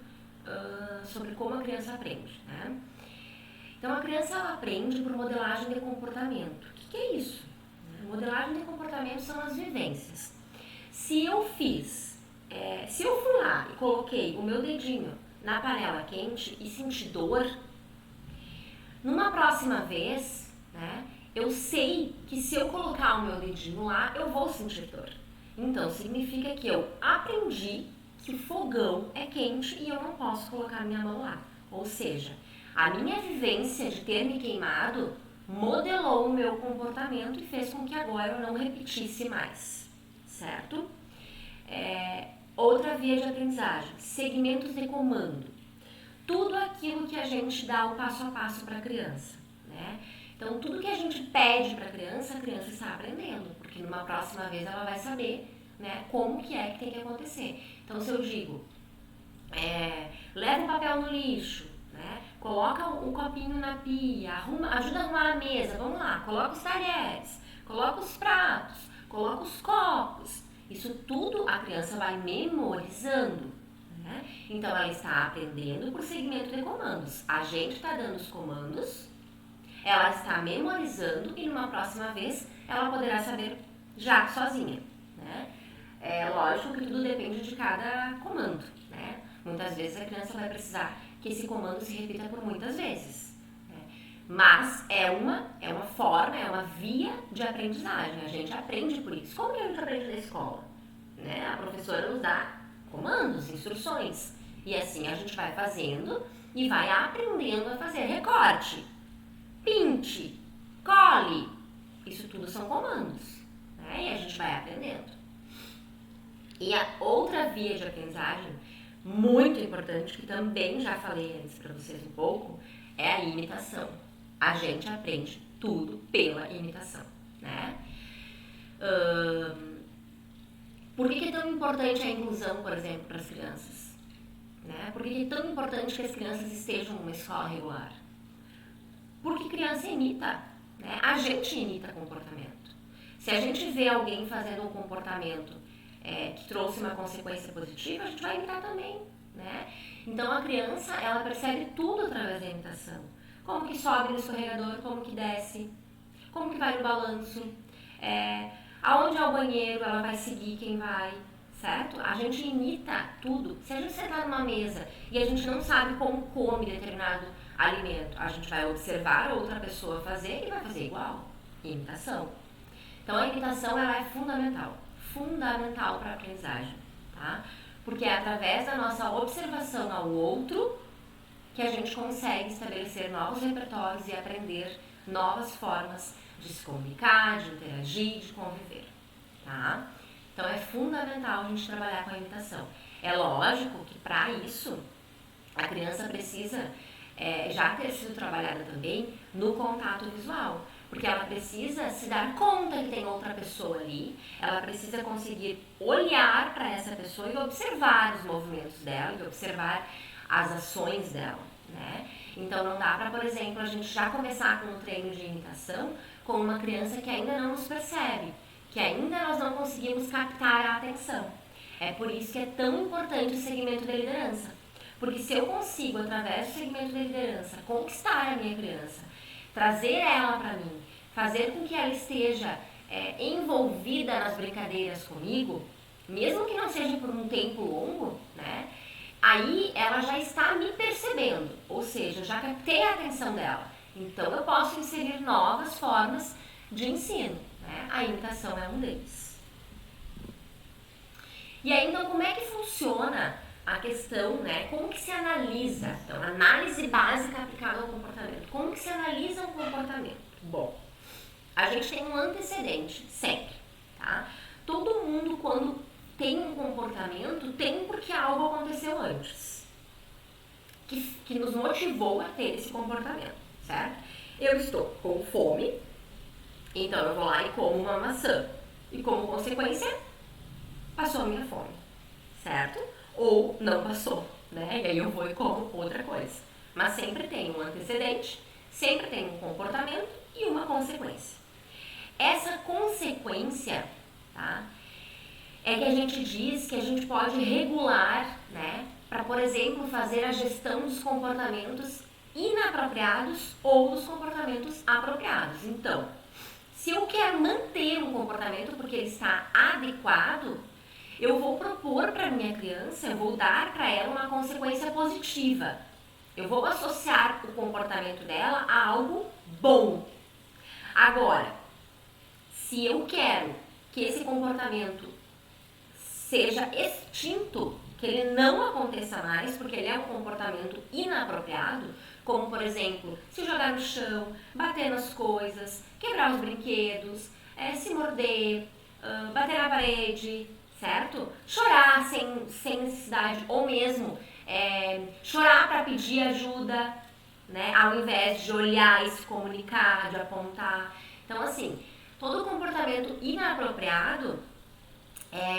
sobre como a criança aprende, né? Então, a criança ela aprende por modelagem de comportamento. O que é isso? Modelagem de comportamento são as vivências. Se eu fui lá e coloquei o meu dedinho na panela quente e senti dor, numa próxima vez, né, eu sei que se eu colocar o meu dedinho lá, eu vou sentir dor. Então, significa que eu aprendi que o fogão é quente e eu não posso colocar minha mão lá. Ou seja, a minha vivência de ter me queimado modelou o meu comportamento e fez com que agora eu não repetisse mais, certo? Outra via de aprendizagem, segmentos de comando. Tudo aquilo que a gente dá o passo a passo para a criança, né? Então, tudo que a gente pede para a criança está aprendendo, porque numa próxima vez ela vai saber, né, como que é que tem que acontecer. Então, se eu digo, leva o papel no lixo, né, coloca o copinho na pia, ajuda a arrumar a mesa, vamos lá, coloca os talheres, coloca os pratos, coloca os copos. Isso tudo a criança vai memorizando, né? Então, ela está aprendendo por segmento de comandos. A gente está dando os comandos, ela está memorizando e numa próxima vez ela poderá saber já sozinha, né? É lógico que tudo depende de cada comando, né? Muitas vezes a criança vai precisar que esse comando se repita por muitas vezes, né? Mas é uma forma, é uma via de aprendizagem. A gente aprende por isso. Como que a gente aprende na escola? Né? A professora nos dá comandos, instruções. E assim a gente vai fazendo e vai aprendendo a fazer recorte, pinte, cole. Isso tudo são comandos, né? E a gente vai aprendendo. E a outra via de aprendizagem, muito importante, que também já falei antes para vocês um pouco, é a imitação. A gente aprende tudo pela imitação, né? Por que é tão importante a inclusão, por exemplo, para as crianças? Né? Por que é tão importante que as crianças estejam numa escola regular? Porque criança imita, né? A gente imita comportamento. Se a gente vê alguém fazendo um comportamento que trouxe uma consequência positiva, a gente vai imitar também, né? Então a criança, ela percebe tudo através da imitação. Como que sobe no escorregador, como que desce, como que vai no balanço, aonde é o banheiro, ela vai seguir quem vai, certo? A gente imita tudo. Se a gente sentar numa mesa e a gente não sabe como come determinado alimento, a gente vai observar outra pessoa fazer e vai fazer igual. Imitação. Então a imitação, ela é fundamental para a aprendizagem, tá? Porque é através da nossa observação ao outro que a gente consegue estabelecer novos repertórios e aprender novas formas de se comunicar, de interagir, de conviver, tá? Então é fundamental a gente trabalhar com a imitação. É lógico que para isso a criança precisa já ter sido trabalhada também no contato visual, porque ela precisa se dar conta que tem outra pessoa ali, ela precisa conseguir olhar para essa pessoa e observar os movimentos dela, e observar as ações dela, né? Então não dá para, por exemplo, a gente já começar com um treino de imitação com uma criança que ainda não nos percebe, que ainda nós não conseguimos captar a atenção. É por isso que é tão importante o segmento de liderança, porque se eu consigo, através do segmento de liderança, conquistar a minha criança, trazer ela para mim, fazer com que ela esteja envolvida nas brincadeiras comigo, mesmo que não seja por um tempo longo, né? Aí ela já está me percebendo, ou seja, eu já captei a atenção dela. Então eu posso inserir novas formas de ensino, né? A imitação é um deles. E aí, então, como é que funciona a questão, né? Como que se analisa? Então, análise básica aplicada ao comportamento. Como que se analisa um comportamento? Bom, a gente tem um antecedente, sempre, tá? Todo mundo, quando tem um comportamento, tem porque algo aconteceu antes, que nos motivou a ter esse comportamento, certo? Eu estou com fome, então eu vou lá e como uma maçã. E como consequência, passou a minha fome, certo? Ou não passou, né? E aí eu vou e como outra coisa. Mas sempre tem um antecedente, sempre tem um comportamento e uma consequência. Essa consequência, tá? É que a gente diz que a gente pode regular, né? Para, por exemplo, fazer a gestão dos comportamentos inapropriados ou dos comportamentos apropriados. Então, se eu quero manter um comportamento porque ele está adequado, eu vou propor para minha criança, eu vou dar para ela uma consequência positiva. Eu vou associar o comportamento dela a algo bom. Agora, se eu quero que esse comportamento seja extinto, que ele não aconteça mais, porque ele é um comportamento inapropriado, como, por exemplo, se jogar no chão, bater nas coisas, quebrar os brinquedos, se morder, bater na parede, certo? Chorar sem necessidade, ou mesmo chorar para pedir ajuda, né? Ao invés de olhar e se comunicar, de apontar. Então, assim, todo comportamento inapropriado,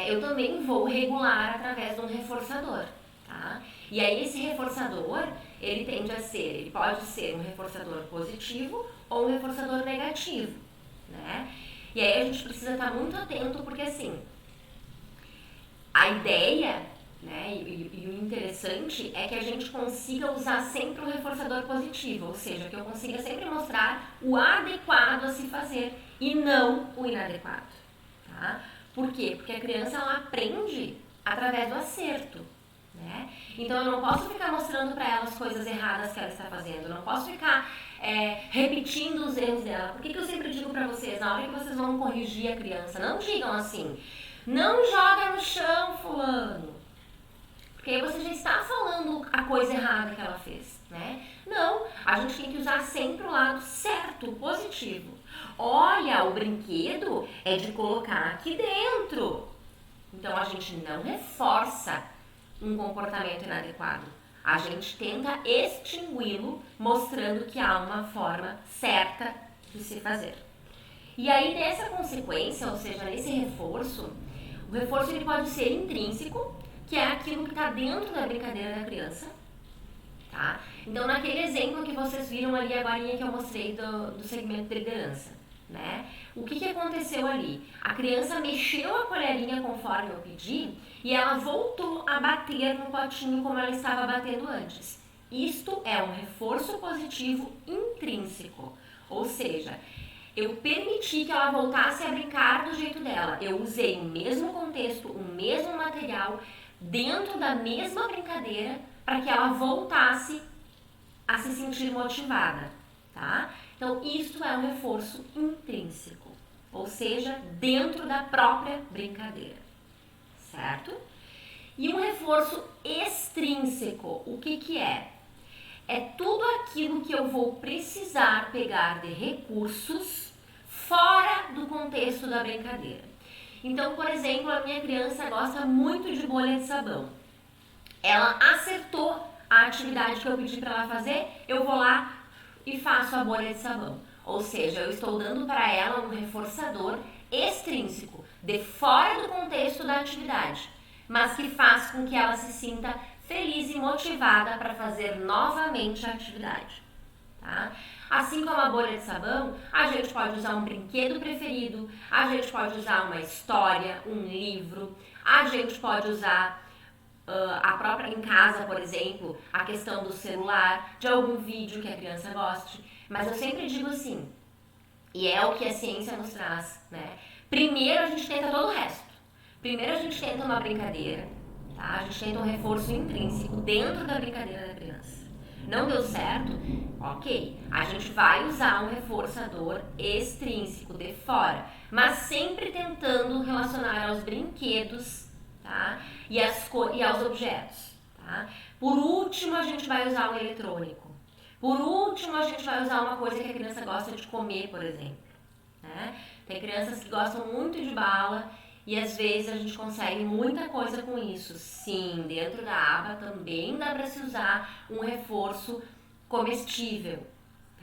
eu também vou regular através de um reforçador, tá? E aí esse reforçador, ele pode ser um reforçador positivo ou um reforçador negativo, né? E aí a gente precisa estar muito atento, porque assim, a ideia, né, e o interessante é que a gente consiga usar sempre o reforçador positivo, ou seja, que eu consiga sempre mostrar o adequado a se fazer e não o inadequado, tá? Por quê? Porque a criança, ela aprende através do acerto, né? Então eu não posso ficar mostrando para ela as coisas erradas que ela está fazendo, eu não posso ficar repetindo os erros dela. Por que eu sempre digo para vocês, na hora que vocês vão corrigir a criança, não digam assim, não joga no chão, fulano, porque aí você já está falando a coisa errada que ela fez, né? Não, a gente tem que usar sempre o lado certo, positivo. Olha, o brinquedo é de colocar aqui dentro. Então a gente não reforça um comportamento inadequado. A gente tenta extingui-lo, mostrando que há uma forma certa de se fazer. E aí, nessa consequência, ou seja, nesse reforço, o reforço ele pode ser intrínseco, que é aquilo que está dentro da brincadeira da criança, tá? Então, naquele exemplo que vocês viram ali agora que eu mostrei do segmento de liderança, né? O que aconteceu ali? A criança mexeu a colherinha conforme eu pedi e ela voltou a bater no potinho como ela estava batendo antes. Isto é um reforço positivo intrínseco, ou seja, eu permiti que ela voltasse a brincar do jeito dela. Eu usei o mesmo contexto, o mesmo material, dentro da mesma brincadeira, para que ela voltasse a se sentir motivada, tá? Então, isso é um reforço intrínseco, ou seja, dentro da própria brincadeira, certo? E um reforço extrínseco, o que é? É tudo aquilo que eu vou precisar pegar de recursos fora do contexto da brincadeira. Então, por exemplo, a minha criança gosta muito de bolha de sabão. Ela acertou a atividade que eu pedi para ela fazer, eu vou lá e faço a bolha de sabão. Ou seja, eu estou dando para ela um reforçador extrínseco, de fora do contexto da atividade, mas que faz com que ela se sinta feliz e motivada para fazer novamente a atividade, tá? Assim como a bolha de sabão, a gente pode usar um brinquedo preferido, a gente pode usar uma história, um livro, a gente pode usar a própria em casa, por exemplo, a questão do celular, de algum vídeo que a criança goste. Mas eu sempre digo assim, e é o que a ciência nos traz, né? Primeiro a gente tenta todo o resto. Primeiro a gente tenta uma brincadeira, tá? A gente tenta um reforço intrínseco dentro da brincadeira da criança. Não deu certo? Ok. A gente vai usar um reforçador extrínseco de fora, mas sempre tentando relacionar aos brinquedos, tá? E aos objetos, tá? Por último, a gente vai usar um eletrônico. Por último, a gente vai usar uma coisa que a criança gosta de comer, por exemplo, né? Tem crianças que gostam muito de bala e às vezes a gente consegue muita coisa com isso. Sim, dentro da aba também dá para se usar um reforço comestível,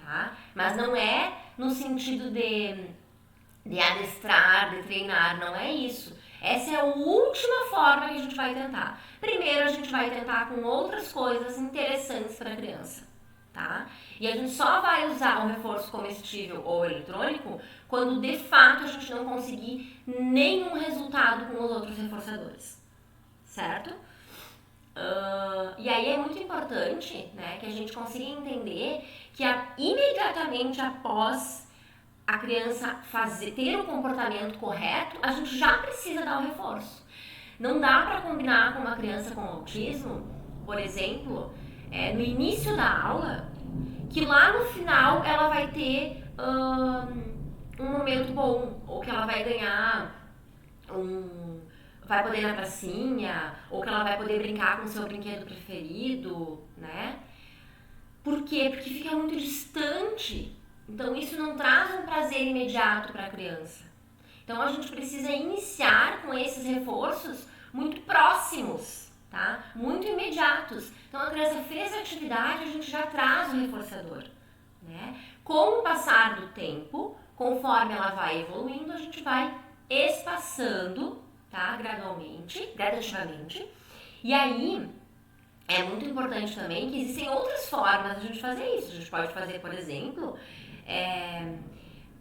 tá? Mas não é no sentido de adestrar, de treinar, não é isso. Essa é a última forma que a gente vai tentar. Primeiro a gente vai tentar com outras coisas interessantes para a criança, tá? E a gente só vai usar um reforço comestível ou eletrônico quando de fato a gente não conseguir nenhum resultado com os outros reforçadores, certo? E aí é muito importante, né, que a gente consiga entender que imediatamente após a criança ter o comportamento correto, a gente já precisa dar o reforço. Não dá para combinar com uma criança com autismo, por exemplo, no início da aula, que lá no final ela vai ter um momento bom, ou que ela vai ganhar vai poder ir na pracinha, ou que ela vai poder brincar com o seu brinquedo preferido, né? Por quê? Porque fica muito distante. Então isso não traz um prazer imediato para a criança. Então a gente precisa iniciar com esses reforços muito próximos, tá? Muito imediatos. Então a criança fez a atividade, a gente já traz o reforçador, né? Com o passar do tempo, conforme ela vai evoluindo, a gente vai espaçando, tá? Gradativamente. E aí é muito importante também que existem outras formas de a gente fazer isso. A gente pode fazer, por exemplo,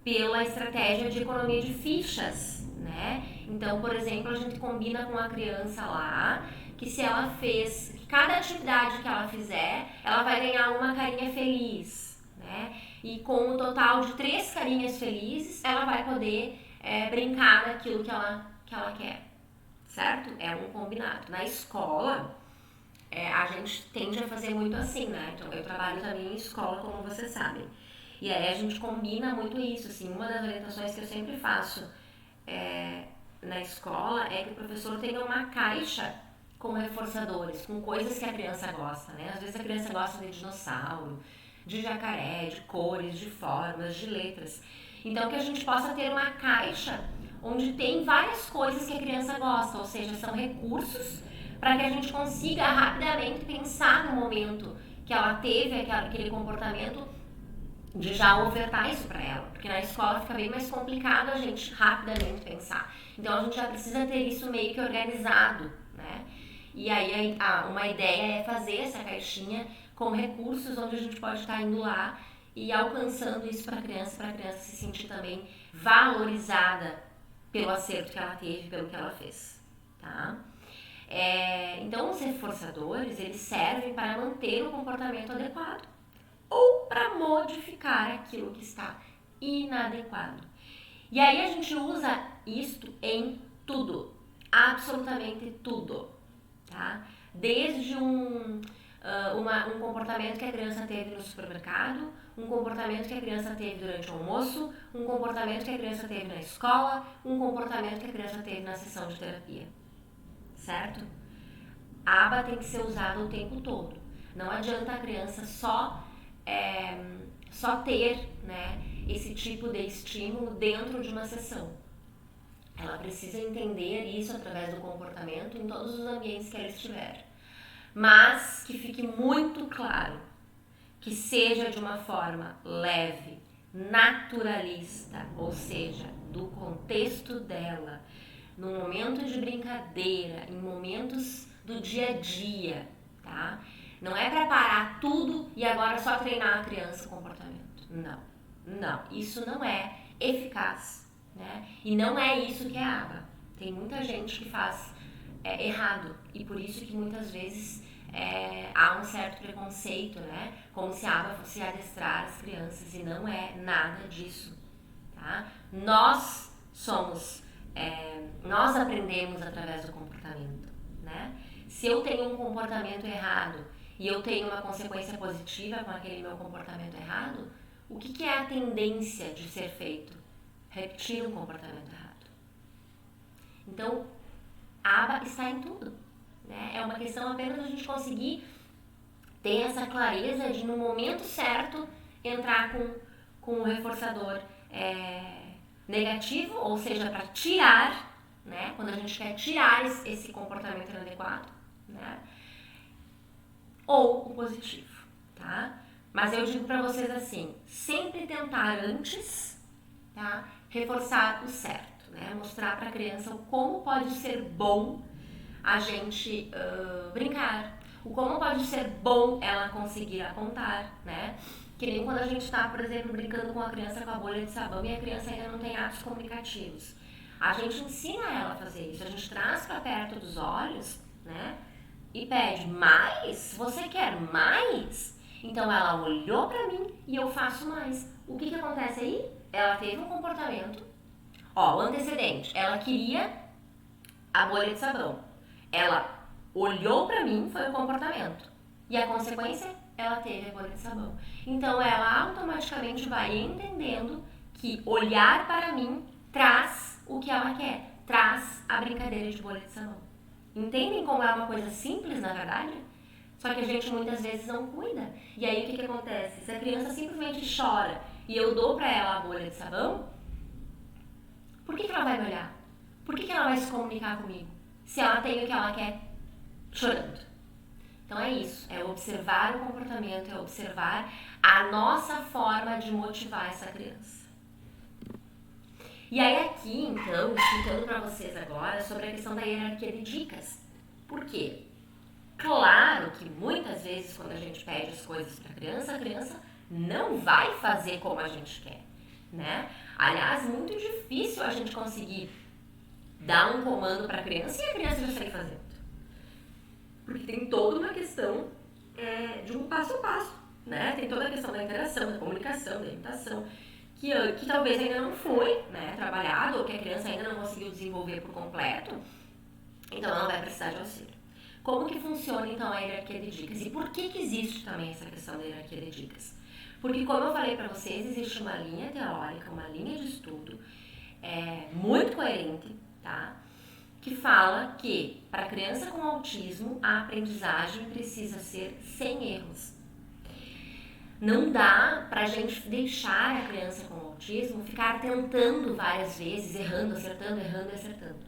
pela estratégia de economia de fichas, né? Então, por exemplo, a gente combina com a criança lá que se ela fez, cada atividade que ela fizer, ela vai ganhar uma carinha feliz, né? E com um total de 3 carinhas felizes, ela vai poder brincar naquilo que ela quer, certo? É um combinado. Na escola, a gente tende a fazer muito assim, né? Então, eu trabalho também em escola, como vocês sabem. E aí a gente combina muito isso, assim. Uma das orientações que eu sempre faço na escola é que o professor tenha uma caixa com reforçadores, com coisas que a criança gosta, né? Às vezes a criança gosta de dinossauro, de jacaré, de cores, de formas, de letras. Então que a gente possa ter uma caixa onde tem várias coisas que a criança gosta, ou seja, são recursos para que a gente consiga rapidamente pensar no momento que ela teve aquele comportamento, de já ofertar isso para ela, porque na escola fica bem mais complicado a gente rapidamente pensar. Então a gente já precisa ter isso meio que organizado, né? E aí uma ideia é fazer essa caixinha com recursos onde a gente pode estar indo lá e alcançando isso para a criança se sentir também valorizada pelo acerto que ela teve, pelo que ela fez, tá? Então os reforçadores, eles servem para manter o comportamento adequado ou para modificar aquilo que está inadequado. E aí a gente usa isto em tudo, absolutamente tudo, tá? Desde um comportamento que a criança teve no supermercado, um comportamento que a criança teve durante o almoço, um comportamento que a criança teve na escola, um comportamento que a criança teve na sessão de terapia, certo? A aba tem que ser usada o tempo todo. Não adianta a criança só ter, né, esse tipo de estímulo dentro de uma sessão. Ela precisa entender isso através do comportamento em todos os ambientes que ela estiver. Mas que fique muito claro, que seja de uma forma leve, naturalista, ou seja, do contexto dela, no momento de brincadeira, em momentos do dia a dia, tá? Não é para parar tudo e agora só treinar a criança o comportamento. Não, isso não é eficaz, né? E não é isso que é a aba. Tem muita gente que faz errado e por isso que muitas vezes há um certo preconceito, né? Como se a aba fosse adestrar as crianças e não é nada disso, tá? Nós aprendemos através do comportamento, né? Se eu tenho um comportamento errado e eu tenho uma consequência positiva com aquele meu comportamento errado, o que é a tendência de ser feito? Repetir um comportamento errado. Então, a aba está em tudo, né? É uma questão apenas de a gente conseguir ter essa clareza de, no momento certo, entrar com o reforçador negativo, ou seja, para tirar, né? Quando a gente quer tirar esse comportamento inadequado, né? Ou o positivo, tá? Mas eu digo para vocês assim, sempre tentar antes, tá? Reforçar o certo, né? Mostrar para a criança o como pode ser bom a gente brincar, o como pode ser bom ela conseguir apontar, né? Que nem quando a gente está, por exemplo, brincando com a criança com a bolha de sabão e a criança ainda não tem atos comunicativos. A gente ensina ela a fazer isso, a gente traz para perto dos olhos, né? E pede, mais? Você quer mais? Então ela olhou pra mim e eu faço mais. O que acontece aí? Ela teve um comportamento. O antecedente. Ela queria a bolha de sabão. Ela olhou pra mim, foi o comportamento. E a consequência? Ela teve a bolha de sabão. Então ela automaticamente vai entendendo que olhar para mim traz o que ela quer. traz a brincadeira de bolha de sabão. Entendem como é uma coisa simples, na verdade? Só que a gente muitas vezes não cuida. E aí o que acontece? Se a criança simplesmente chora e eu dou pra ela a bolha de sabão, por que ela vai me olhar? Por que ela vai se comunicar comigo? Se ela tem o que ela quer chorando. Então é isso, é observar o comportamento, é observar a nossa forma de motivar essa criança. E aí aqui, então, explicando para vocês agora sobre a questão da hierarquia de dicas. Por quê? Claro que muitas vezes quando a gente pede as coisas para a criança não vai fazer como a gente quer, né? Aliás, muito difícil a gente conseguir dar um comando para a criança e a criança já sair fazendo. Porque tem toda uma questão de um passo a passo, né? Tem toda a questão da interação, da comunicação, da imitação, que talvez ainda não foi, né, trabalhado, ou que a criança ainda não conseguiu desenvolver por completo, então ela vai precisar de auxílio. Como que funciona então a hierarquia de dicas? E por que existe também essa questão da hierarquia de dicas? Porque, como eu falei para vocês, existe uma linha teórica, uma linha de estudo muito coerente, tá? Que fala que para criança com autismo a aprendizagem precisa ser sem erros. Não dá pra gente deixar a criança com autismo ficar tentando várias vezes, errando, acertando, errando e acertando.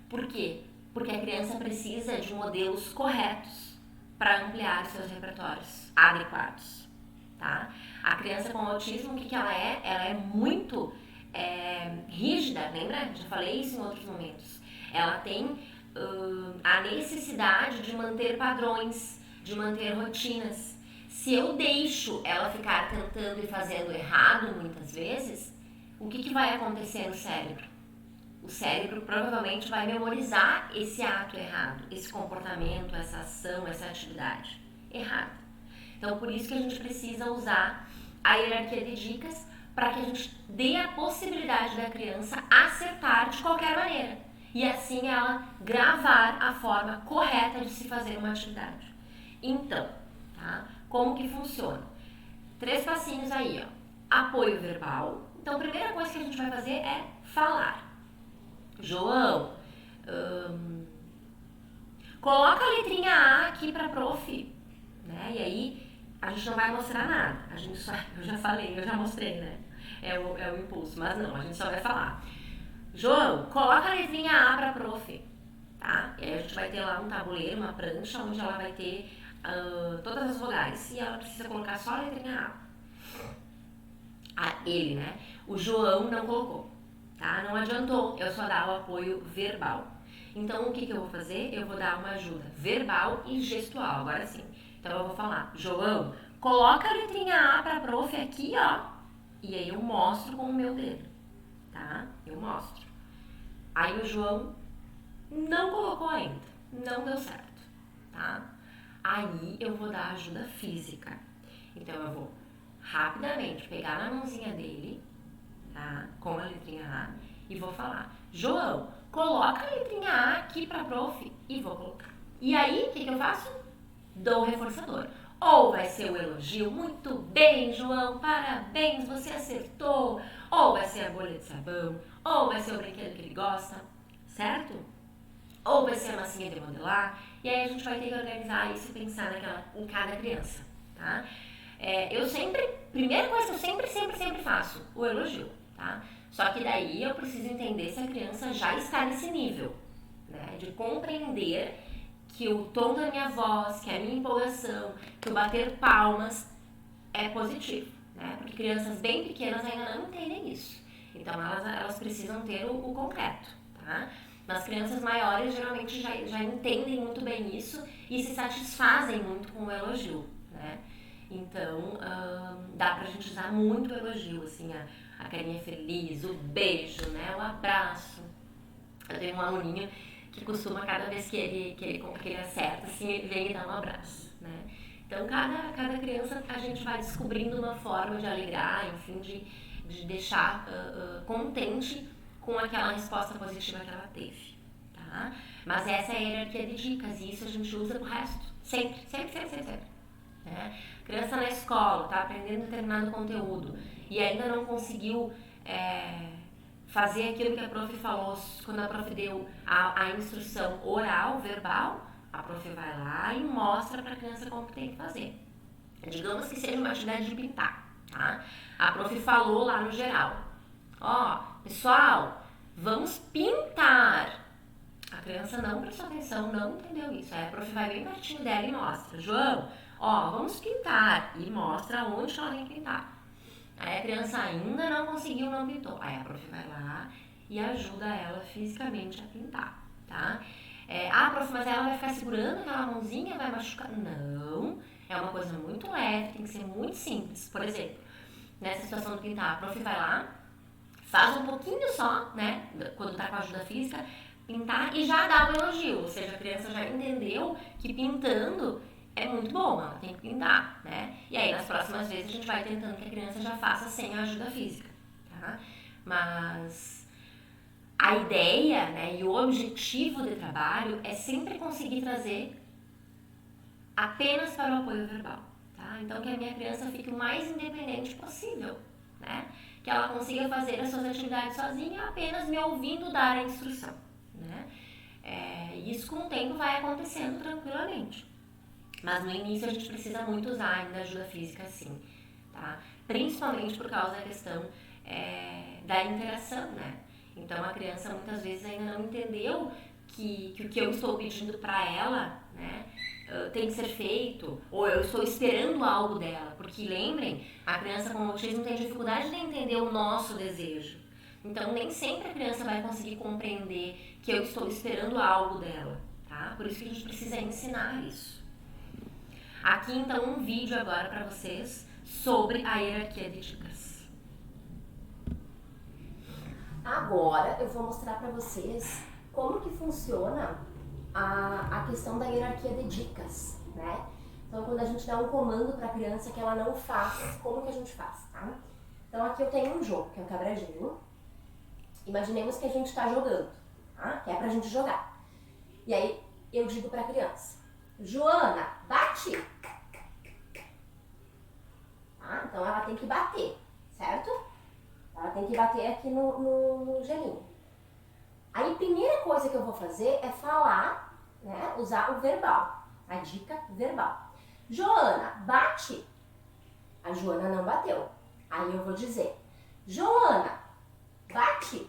Por quê? Porque a criança precisa de modelos corretos para ampliar seus repertórios adequados, tá? A criança com autismo, o que ela é? Ela é muito rígida, lembra? Já falei isso em outros momentos. Ela tem a necessidade de manter padrões, de manter rotinas. Se eu deixo ela ficar tentando e fazendo errado muitas vezes, o que vai acontecer no cérebro? O cérebro provavelmente vai memorizar esse ato errado, esse comportamento, essa ação, essa atividade errada. Então, por isso que a gente precisa usar a hierarquia de dicas para que a gente dê a possibilidade da criança acertar de qualquer maneira. E assim ela gravar a forma correta de se fazer uma atividade. Então, tá? Como que funciona? 3 passinhos aí, ó. Apoio verbal. Então, a primeira coisa que a gente vai fazer é falar. João, coloca a letrinha A aqui pra prof. Né? E aí, a gente não vai mostrar nada. A gente só, eu já falei, eu já mostrei, né? É o impulso, mas não, a gente só vai falar. João, coloca a letrinha A pra prof. Tá? E aí a gente vai ter lá um tabuleiro, uma prancha, onde ela vai ter todas as vogais e ela precisa colocar só a letrinha A. Ele, né? O João não colocou, tá? Não adiantou eu só dar o apoio verbal. Então, o que eu vou fazer? Eu vou dar uma ajuda verbal e gestual, agora sim. Então, eu vou falar, João, coloca a letrinha A pra prof aqui, ó. E aí eu mostro com o meu dedo, tá? Eu mostro. Aí o João não colocou ainda, não deu certo, tá? Aí eu vou dar ajuda física. Então eu vou rapidamente pegar na mãozinha dele, tá? Com a letrinha A e vou falar, João, coloca a letrinha A aqui pra prof e vou colocar. E aí, o que eu faço? Dou o reforçador. Ou vai ser o elogio, muito bem, João, parabéns, você acertou. Ou vai ser a bolha de sabão, ou vai ser o brinquedo que ele gosta, certo? Ou vai ser a massinha de modelar. E aí a gente vai ter que organizar isso e pensar em cada criança, tá? Primeira coisa que eu sempre faço, o elogio, tá? Só que daí eu preciso entender se a criança já está nesse nível, né? De compreender que o tom da minha voz, que a minha empolgação, que o bater palmas é positivo, né? Porque crianças bem pequenas ainda não entendem isso. Então elas precisam ter o concreto, tá? Mas crianças maiores geralmente já entendem muito bem isso e se satisfazem muito com o elogio, né? Então, dá pra gente usar muito o elogio, assim, a carinha feliz, o beijo, né? O abraço. Eu tenho um aluninho que costuma, cada vez que ele acerta, assim, ele vem e dá um abraço, né? Então, cada criança a gente vai descobrindo uma forma de alegrar, enfim, de deixar contente com aquela resposta positiva que ela teve, tá? Mas essa é a hierarquia de dicas e isso a gente usa pro resto, sempre, né? Criança na escola, tá aprendendo determinado conteúdo e ainda não conseguiu fazer aquilo que a prof falou, quando a prof deu a instrução oral, verbal, a prof vai lá e mostra para a criança como tem que fazer. Digamos que seja uma atividade de pintar, tá? A prof falou lá no geral, pessoal, vamos pintar. A criança não prestou atenção, não entendeu isso. Aí a prof vai bem pertinho dela e mostra, João, vamos pintar. E mostra onde ela tem que pintar. Aí a criança ainda não conseguiu, não pintou. Aí a prof vai lá e ajuda ela fisicamente a pintar, tá? Prof, mas ela vai ficar segurando aquela mãozinha, vai machucar? Não, é uma coisa muito leve, tem que ser muito simples. Por exemplo, nessa situação de pintar, a prof vai lá, faz um pouquinho só, né, quando tá com a ajuda física, pintar e já dá um elogio. Ou seja, a criança já entendeu que pintando é muito bom, ela tem que pintar, né? E aí, nas próximas vezes, a gente vai tentando que a criança já faça sem a ajuda física, tá? Mas a ideia, né, e o objetivo do trabalho é sempre conseguir trazer apenas para o apoio verbal, tá? Então, que a minha criança fique o mais independente possível, né? Que ela consiga fazer as suas atividades sozinha, apenas me ouvindo dar a instrução, né? Isso com o tempo vai acontecendo tranquilamente. Mas no início a gente precisa muito usar ainda ajuda física, sim, tá? Principalmente por causa da questão da interação, né? Então a criança muitas vezes ainda não entendeu que o que eu estou pedindo para ela, né, tem que ser feito, ou eu estou esperando algo dela. Porque lembrem, a criança com autismo tem dificuldade de entender o nosso desejo. Então nem sempre a criança vai conseguir compreender que eu estou esperando algo dela, tá? Por isso que a gente precisa ensinar isso. Aqui então um vídeo agora para vocês sobre a hierarquia de dicas. Agora eu vou mostrar para vocês como que funciona a questão da hierarquia de dicas, né? Então quando a gente dá um comando para a criança que ela não faz, como que a gente faz, tá? Então aqui eu tenho um jogo, que é o quebradinho. Imaginemos que a gente está jogando, tá? Que é pra gente jogar. E aí eu digo para a criança, Joana, bate! Tá? Então ela tem que bater, certo? Ela tem que bater aqui no gelinho. Aí a primeira coisa que eu vou fazer é falar, né? Usar o verbal, a dica verbal. Joana, bate! A Joana não bateu. Aí eu vou dizer, Joana, bate!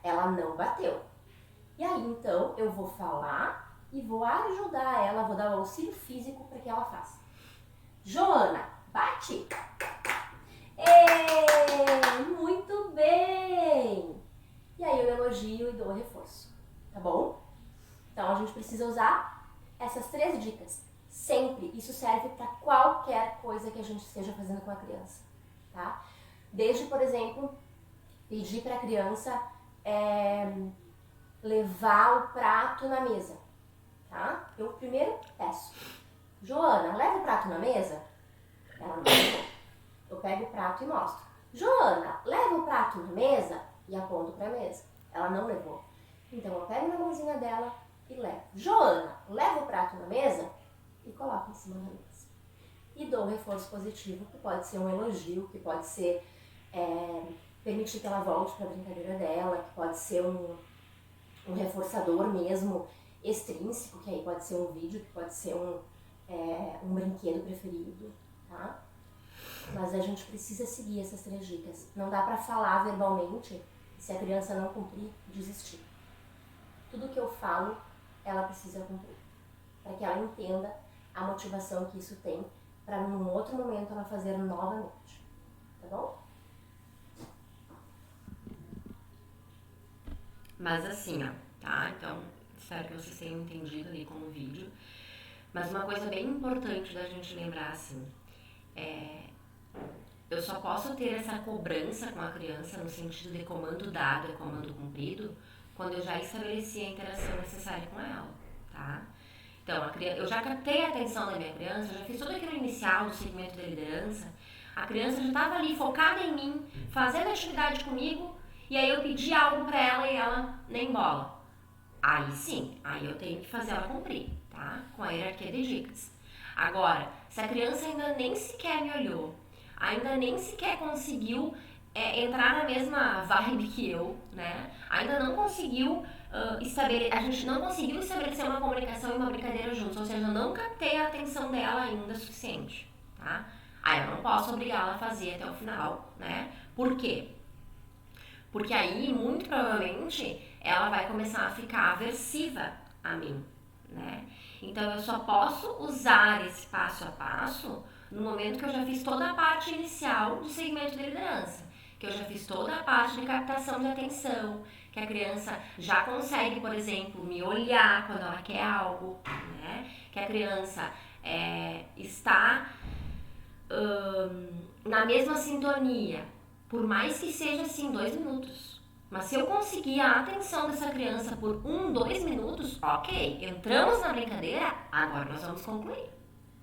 Ela não bateu. E aí, então, eu vou falar e vou ajudar ela, vou dar o auxílio físico para que ela faça. Joana, bate! Muito bem! E aí eu elogio e dou o reforço, tá bom? Então, a gente precisa usar essas 3 dicas. Sempre. Isso serve para qualquer coisa que a gente esteja fazendo com a criança, tá? Desde, por exemplo, pedir para a criança levar o prato na mesa, tá? Eu primeiro peço, Joana, leva o prato na mesa? Ela não levou. Eu pego o prato e mostro. Joana, leva o prato na mesa? E aponto para a mesa. Ela não levou. Então eu pego na mãozinha dela e levo. Joana, leva o prato na mesa? E coloco em cima da mesa. E dou um reforço positivo, que pode ser um elogio, que pode ser permitir que ela volte para a brincadeira dela, que pode ser um reforçador mesmo extrínseco, que aí pode ser um vídeo, que pode ser um brinquedo preferido, tá? Mas a gente precisa seguir essas 3 dicas. Não dá para falar verbalmente, se a criança não cumprir, desistir. Tudo que eu falo, ela precisa cumprir, para que ela entenda a motivação que isso tem, para num outro momento ela fazer novamente, tá bom? Mas assim, tá? Então, espero que vocês tenham entendido ali com o vídeo. Mas uma coisa bem importante da gente lembrar, assim, eu só posso ter essa cobrança com a criança no sentido de comando dado e comando cumprido quando eu já estabeleci a interação necessária com ela, tá? Então, eu já captei a atenção da minha criança, já fiz todo aquilo inicial do segmento da liderança, a criança já estava ali focada em mim, fazendo atividade comigo, e aí eu pedi algo pra ela e ela nem bola. Aí sim, aí eu tenho que fazer ela cumprir, tá? Com a hierarquia de dicas. Agora, se a criança ainda nem sequer me olhou, ainda nem sequer conseguiu entrar na mesma vibe que eu, né? Ainda não conseguiu a gente não conseguiu estabelecer uma comunicação e uma brincadeira juntos, ou seja, eu não captei a atenção dela ainda o suficiente, tá? Aí eu não posso obrigá-la a fazer até o final, né? Por quê? Porque aí, muito provavelmente, ela vai começar a ficar aversiva a mim, né? Então eu só posso usar esse passo a passo no momento que eu já fiz toda a parte inicial do segmento de liderança, que eu já fiz toda a parte de captação de atenção, que a criança já consegue, por exemplo, me olhar quando ela quer algo, né? Que a criança está na mesma sintonia, por mais que seja assim 2 minutos. Mas se eu conseguir a atenção dessa criança por 2 minutos, ok, entramos na brincadeira, agora nós vamos concluir,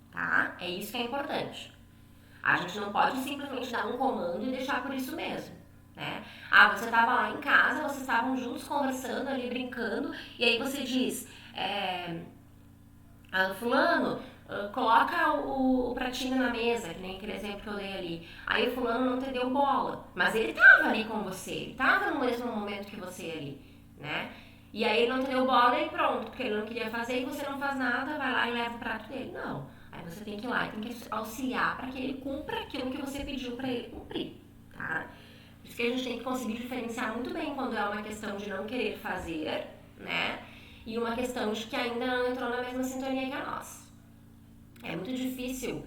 tá? É isso que é importante. A gente não pode simplesmente dar um comando e deixar por isso mesmo, né? Você estava lá em casa, vocês estavam juntos conversando ali, brincando, e aí você diz, fulano, coloca o pratinho na mesa, que nem aquele exemplo que eu dei ali. Aí o fulano não te deu bola, mas ele estava ali com você, ele estava no mesmo momento que você ali, né? E aí ele não te deu bola e pronto, porque ele não queria fazer e você não faz nada, vai lá e leva o prato dele. Não. Aí você tem que ir lá e tem que auxiliar para que ele cumpra aquilo que você pediu para ele cumprir, tá? Por isso que a gente tem que conseguir diferenciar muito bem quando é uma questão de não querer fazer, né? E uma questão de que ainda não entrou na mesma sintonia que a nossa. É muito difícil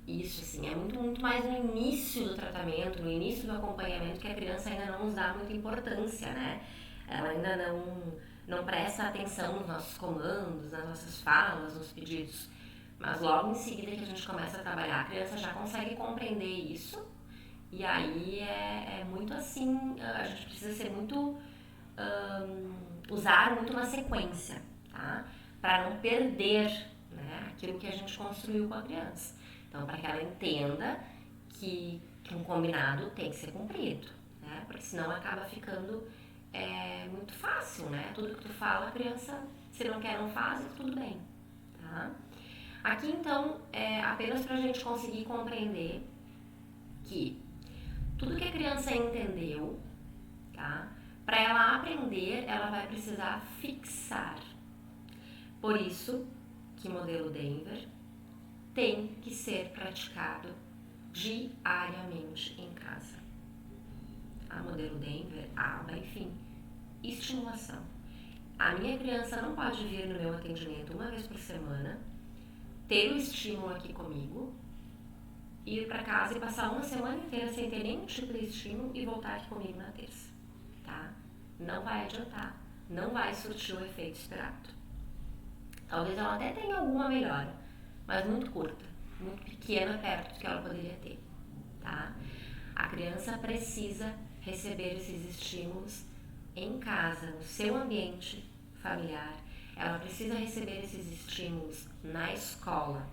isso, assim, é muito mais no início do tratamento, no início do acompanhamento, que a criança ainda não nos dá muita importância, né? Ela ainda não presta atenção nos nossos comandos, nas nossas falas, nos pedidos. Mas logo em seguida que a gente começa a trabalhar, a criança já consegue compreender isso. E aí é muito assim, a gente precisa ser muito, usar muito na sequência, tá? Para não perder, né, aquilo que a gente construiu com a criança. Então, para que ela entenda que um combinado tem que ser cumprido, né? Porque senão acaba ficando muito fácil, né? Tudo que tu fala, a criança, se não quer, não faz, e tudo bem, tá? Aqui, então, apenas para a gente conseguir compreender que tudo que a criança entendeu, tá? Para ela aprender, ela vai precisar fixar. Por isso que o modelo Denver tem que ser praticado diariamente em casa. A modelo Denver, enfim, estimulação. A minha criança não pode vir no meu atendimento uma vez por semana, ter o estímulo aqui comigo, ir para casa e passar uma semana inteira sem ter nenhum tipo de estímulo e voltar aqui comigo na terça, tá? Não vai adiantar, não vai surtir o efeito esperado. Talvez ela até tenha alguma melhora, mas muito curta, muito pequena perto do que ela poderia ter, tá? A criança precisa receber esses estímulos em casa, no seu ambiente familiar. Ela precisa receber esses estímulos na escola.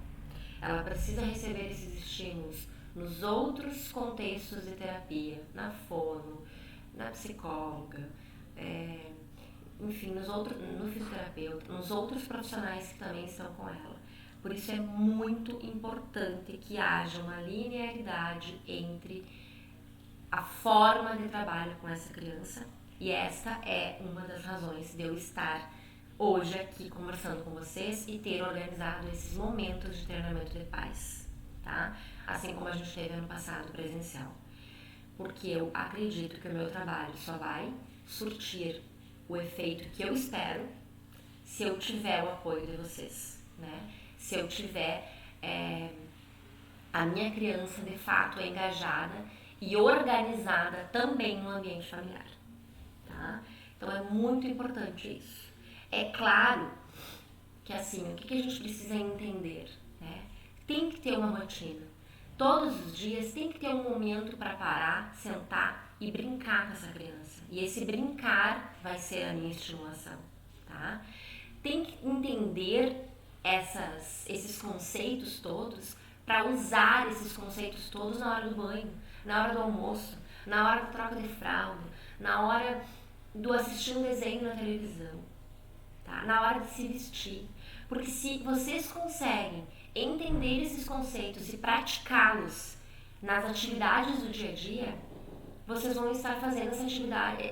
Ela precisa receber esses estímulos nos outros contextos de terapia, na fono, na psicóloga, enfim, no fisioterapeuta, nos outros profissionais que também estão com ela. Por isso é muito importante que haja uma linearidade entre a forma de trabalho com essa criança, e esta é uma das razões de eu estar hoje aqui conversando com vocês e ter organizado esses momentos de treinamento de pais, tá? Assim como a gente teve ano passado presencial. Porque eu acredito que o meu trabalho só vai surtir o efeito que eu espero se eu tiver o apoio de vocês, né? Se eu tiver a minha criança de fato engajada e organizada também no ambiente familiar, tá? Então é muito importante isso. É claro que assim, o que a gente precisa entender, né? Tem que ter uma rotina. Todos os dias tem que ter um momento para parar, sentar e brincar com essa criança. E esse brincar vai ser a minha estimulação, tá? Tem que entender esses conceitos todos, para usar esses conceitos todos na hora do banho, na hora do almoço, na hora da troca de fralda, na hora do assistir um desenho na televisão, tá? Na hora de se vestir. Porque se vocês conseguem entender esses conceitos e praticá-los nas atividades do dia a dia, vocês vão estar fazendo essa atividade,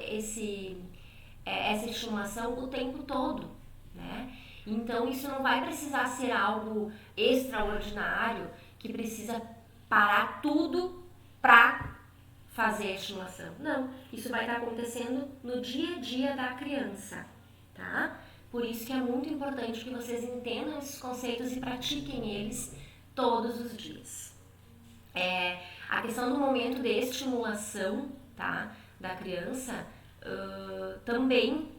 essa estimulação o tempo todo, né? Então isso não vai precisar ser algo extraordinário que precisa parar tudo para fazer a estimulação. Não, isso vai estar acontecendo no dia a dia da criança, tá? Por isso que é muito importante que vocês entendam esses conceitos e pratiquem eles todos os dias. A questão do momento de estimulação, tá, da criança também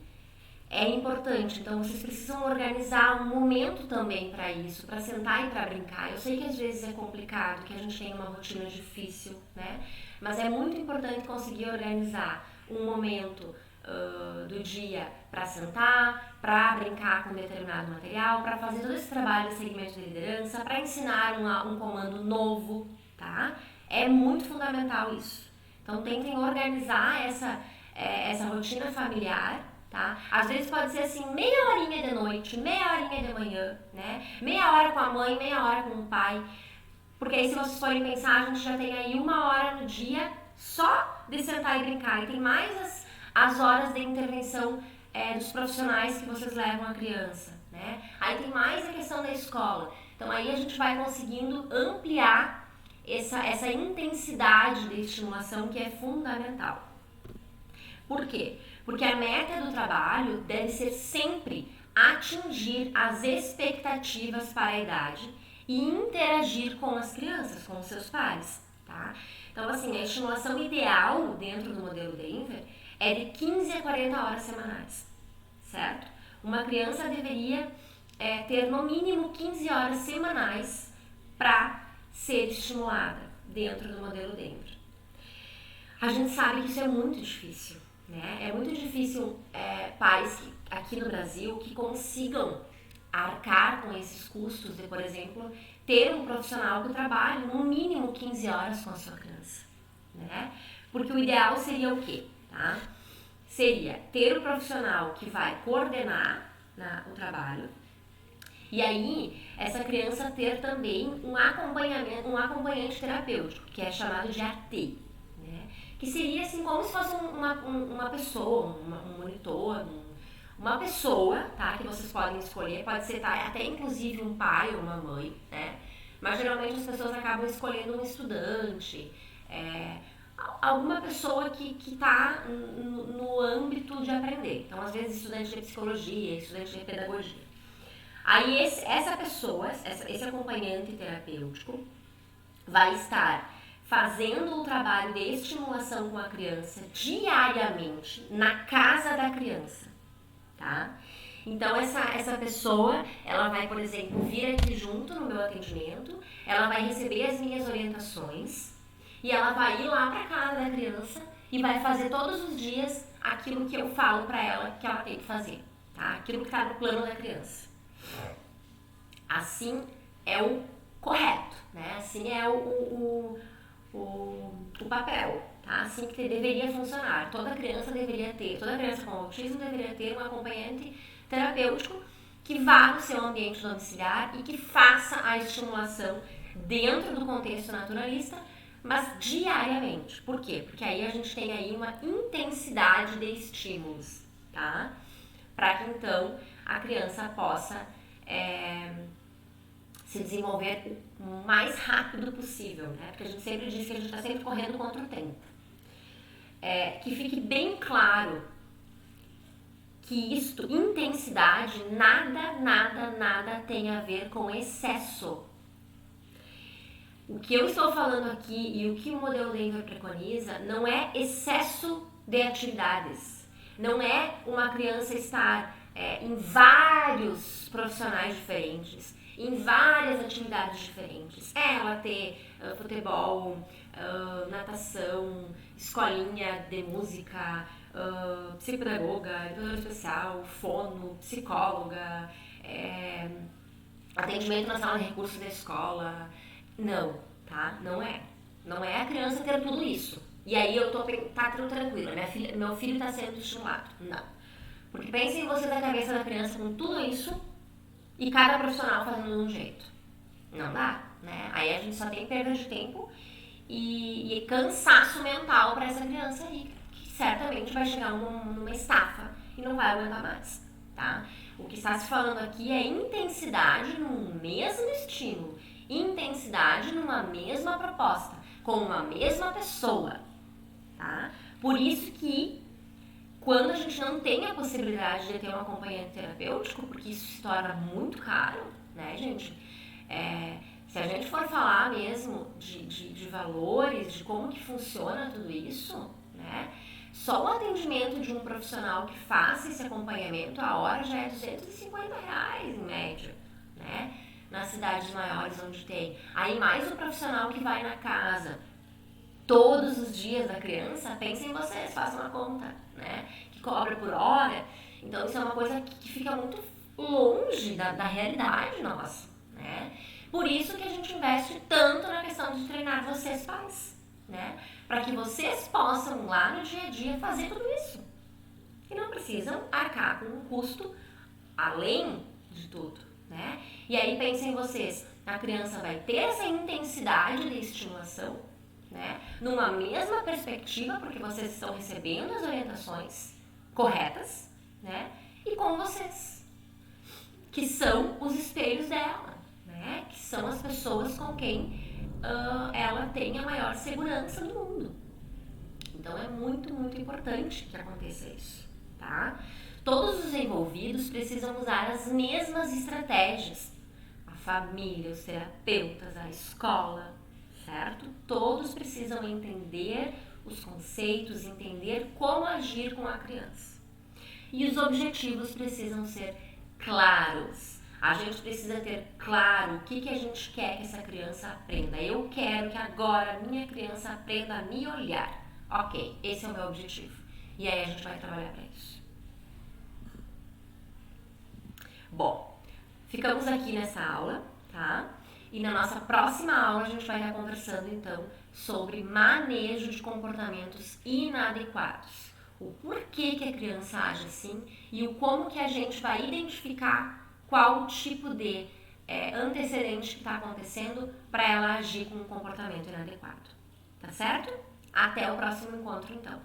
é importante. Então vocês precisam organizar um momento também para isso, para sentar e para brincar. Eu sei que às vezes é complicado, que a gente tem uma rotina difícil, né? Mas é muito importante conseguir organizar um momento do dia para sentar, para brincar com determinado material, para fazer todo esse trabalho de segmento de liderança, para ensinar um comando novo, tá? É muito fundamental isso. Então tentem organizar essa rotina familiar, tá? Às vezes pode ser assim, meia horinha de noite, meia horinha de manhã, né? Meia hora com a mãe, meia hora com o pai. Porque aí se vocês forem pensar, a gente já tem aí 1 hora no dia só de sentar e brincar. E tem mais as horas de intervenção dos profissionais que vocês levam a criança, né? Aí tem mais a questão da escola. Então aí a gente vai conseguindo ampliar essa intensidade de estimulação que é fundamental. Por quê? Porque a meta do trabalho deve ser sempre atingir as expectativas para a idade e interagir com as crianças, com os seus pares, tá? Então, assim, a estimulação ideal dentro do modelo Denver é de 15 a 40 horas semanais, certo? Uma criança deveria ter no mínimo 15 horas semanais para ser estimulada dentro do modelo Denver. A gente sabe que isso é muito difícil, né? É muito difícil pais aqui no Brasil que consigam arcar com esses custos de, por exemplo, ter um profissional que trabalhe no mínimo 15 horas com a sua criança, né? Porque o ideal seria o quê? Tá? Seria ter um profissional que vai coordenar o trabalho e aí essa criança ter também um acompanhante terapêutico, que é chamado de AT, né? Que seria assim como se fosse uma pessoa, um monitor, uma pessoa, tá? Que vocês podem escolher, pode ser até inclusive um pai ou uma mãe, né? Mas geralmente as pessoas acabam escolhendo um estudante, alguma pessoa que está no âmbito de aprender. Então, às vezes, estudante de psicologia, estudante de pedagogia. Aí, essa pessoa, esse acompanhante terapêutico, vai estar fazendo o trabalho de estimulação com a criança diariamente na casa da criança, tá? Então, essa pessoa, ela vai, por exemplo, vir aqui junto no meu atendimento, ela vai receber as minhas orientações e ela vai ir lá para casa da criança e vai fazer todos os dias aquilo que eu falo para ela que ela tem que fazer, tá? Aquilo que está no plano da criança. Assim é o correto, né? Assim é o papel, tá? Assim que deveria funcionar. Toda criança com autismo deveria ter um acompanhante terapêutico que vá no seu ambiente domiciliar e que faça a estimulação dentro do contexto naturalista, mas diariamente. Por quê? Porque aí a gente tem aí uma intensidade de estímulos, tá? Para que então a criança possa se desenvolver o mais rápido possível, né? Porque a gente sempre diz que a gente está sempre correndo contra o tempo. Que fique bem claro que intensidade, nada tem a ver com excesso. O que eu estou falando aqui e o que o modelo Denver preconiza não é excesso de atividades. Não é uma criança estar em vários profissionais diferentes, em várias atividades diferentes. Ela ter futebol, natação, escolinha de música, psicopedagoga, educadora especial, fono, psicóloga, atendimento na sala de recursos da escola. Não, tá? Não é. Não é a criança ter tudo isso. E aí tá tudo tranquilo, meu filho tá sendo estimulado. Não. Porque pensem vocês na cabeça da criança com tudo isso e cada profissional fazendo de um jeito. Não dá, né? Aí a gente só tem perda de tempo e cansaço mental para essa criança aí, que certamente vai chegar numa estafa e não vai aguentar mais, tá? O que está se falando aqui é intensidade num mesmo estímulo, intensidade numa mesma proposta, com uma mesma pessoa, tá? Por isso que quando a gente não tem a possibilidade de ter um acompanhamento terapêutico, porque isso se torna muito caro, né, gente? Se a gente for falar mesmo de valores, de como que funciona tudo isso, né? Só o atendimento de um profissional que faça esse acompanhamento, a hora já é R$250 em média, né? Nas cidades maiores onde tem. Aí mais o profissional que vai na casa todos os dias da criança, pensem vocês, façam a conta, né? Que cobra por hora. Então isso é uma coisa que fica muito longe da realidade nossa, né? Por isso que a gente investe tanto na questão de treinar vocês pais, né? Para que vocês possam lá no dia a dia fazer tudo isso. E não precisam arcar com um custo além de tudo, né? E aí pensem vocês, a criança vai ter essa intensidade de estimulação, né? Numa mesma perspectiva, porque vocês estão recebendo as orientações corretas, né? E com vocês, que são os espelhos dela, né? Que são as pessoas com quem ela tem a maior segurança do mundo. Então é muito, muito importante que aconteça isso, tá? Todos os envolvidos precisam usar as mesmas estratégias. A família, os terapeutas, a escola, certo? Todos precisam entender os conceitos, entender como agir com a criança. E os objetivos precisam ser claros. A gente precisa ter claro o que a gente quer que essa criança aprenda. Eu quero que agora a minha criança aprenda a me olhar. Ok, esse é o meu objetivo. E aí a gente vai trabalhar para isso. Bom, ficamos aqui nessa aula, tá? E na nossa próxima aula a gente vai estar conversando então sobre manejo de comportamentos inadequados. O porquê que a criança age assim e o como que a gente vai identificar qual o tipo de antecedente que está acontecendo para ela agir com um comportamento inadequado. Tá certo? Até o próximo encontro então.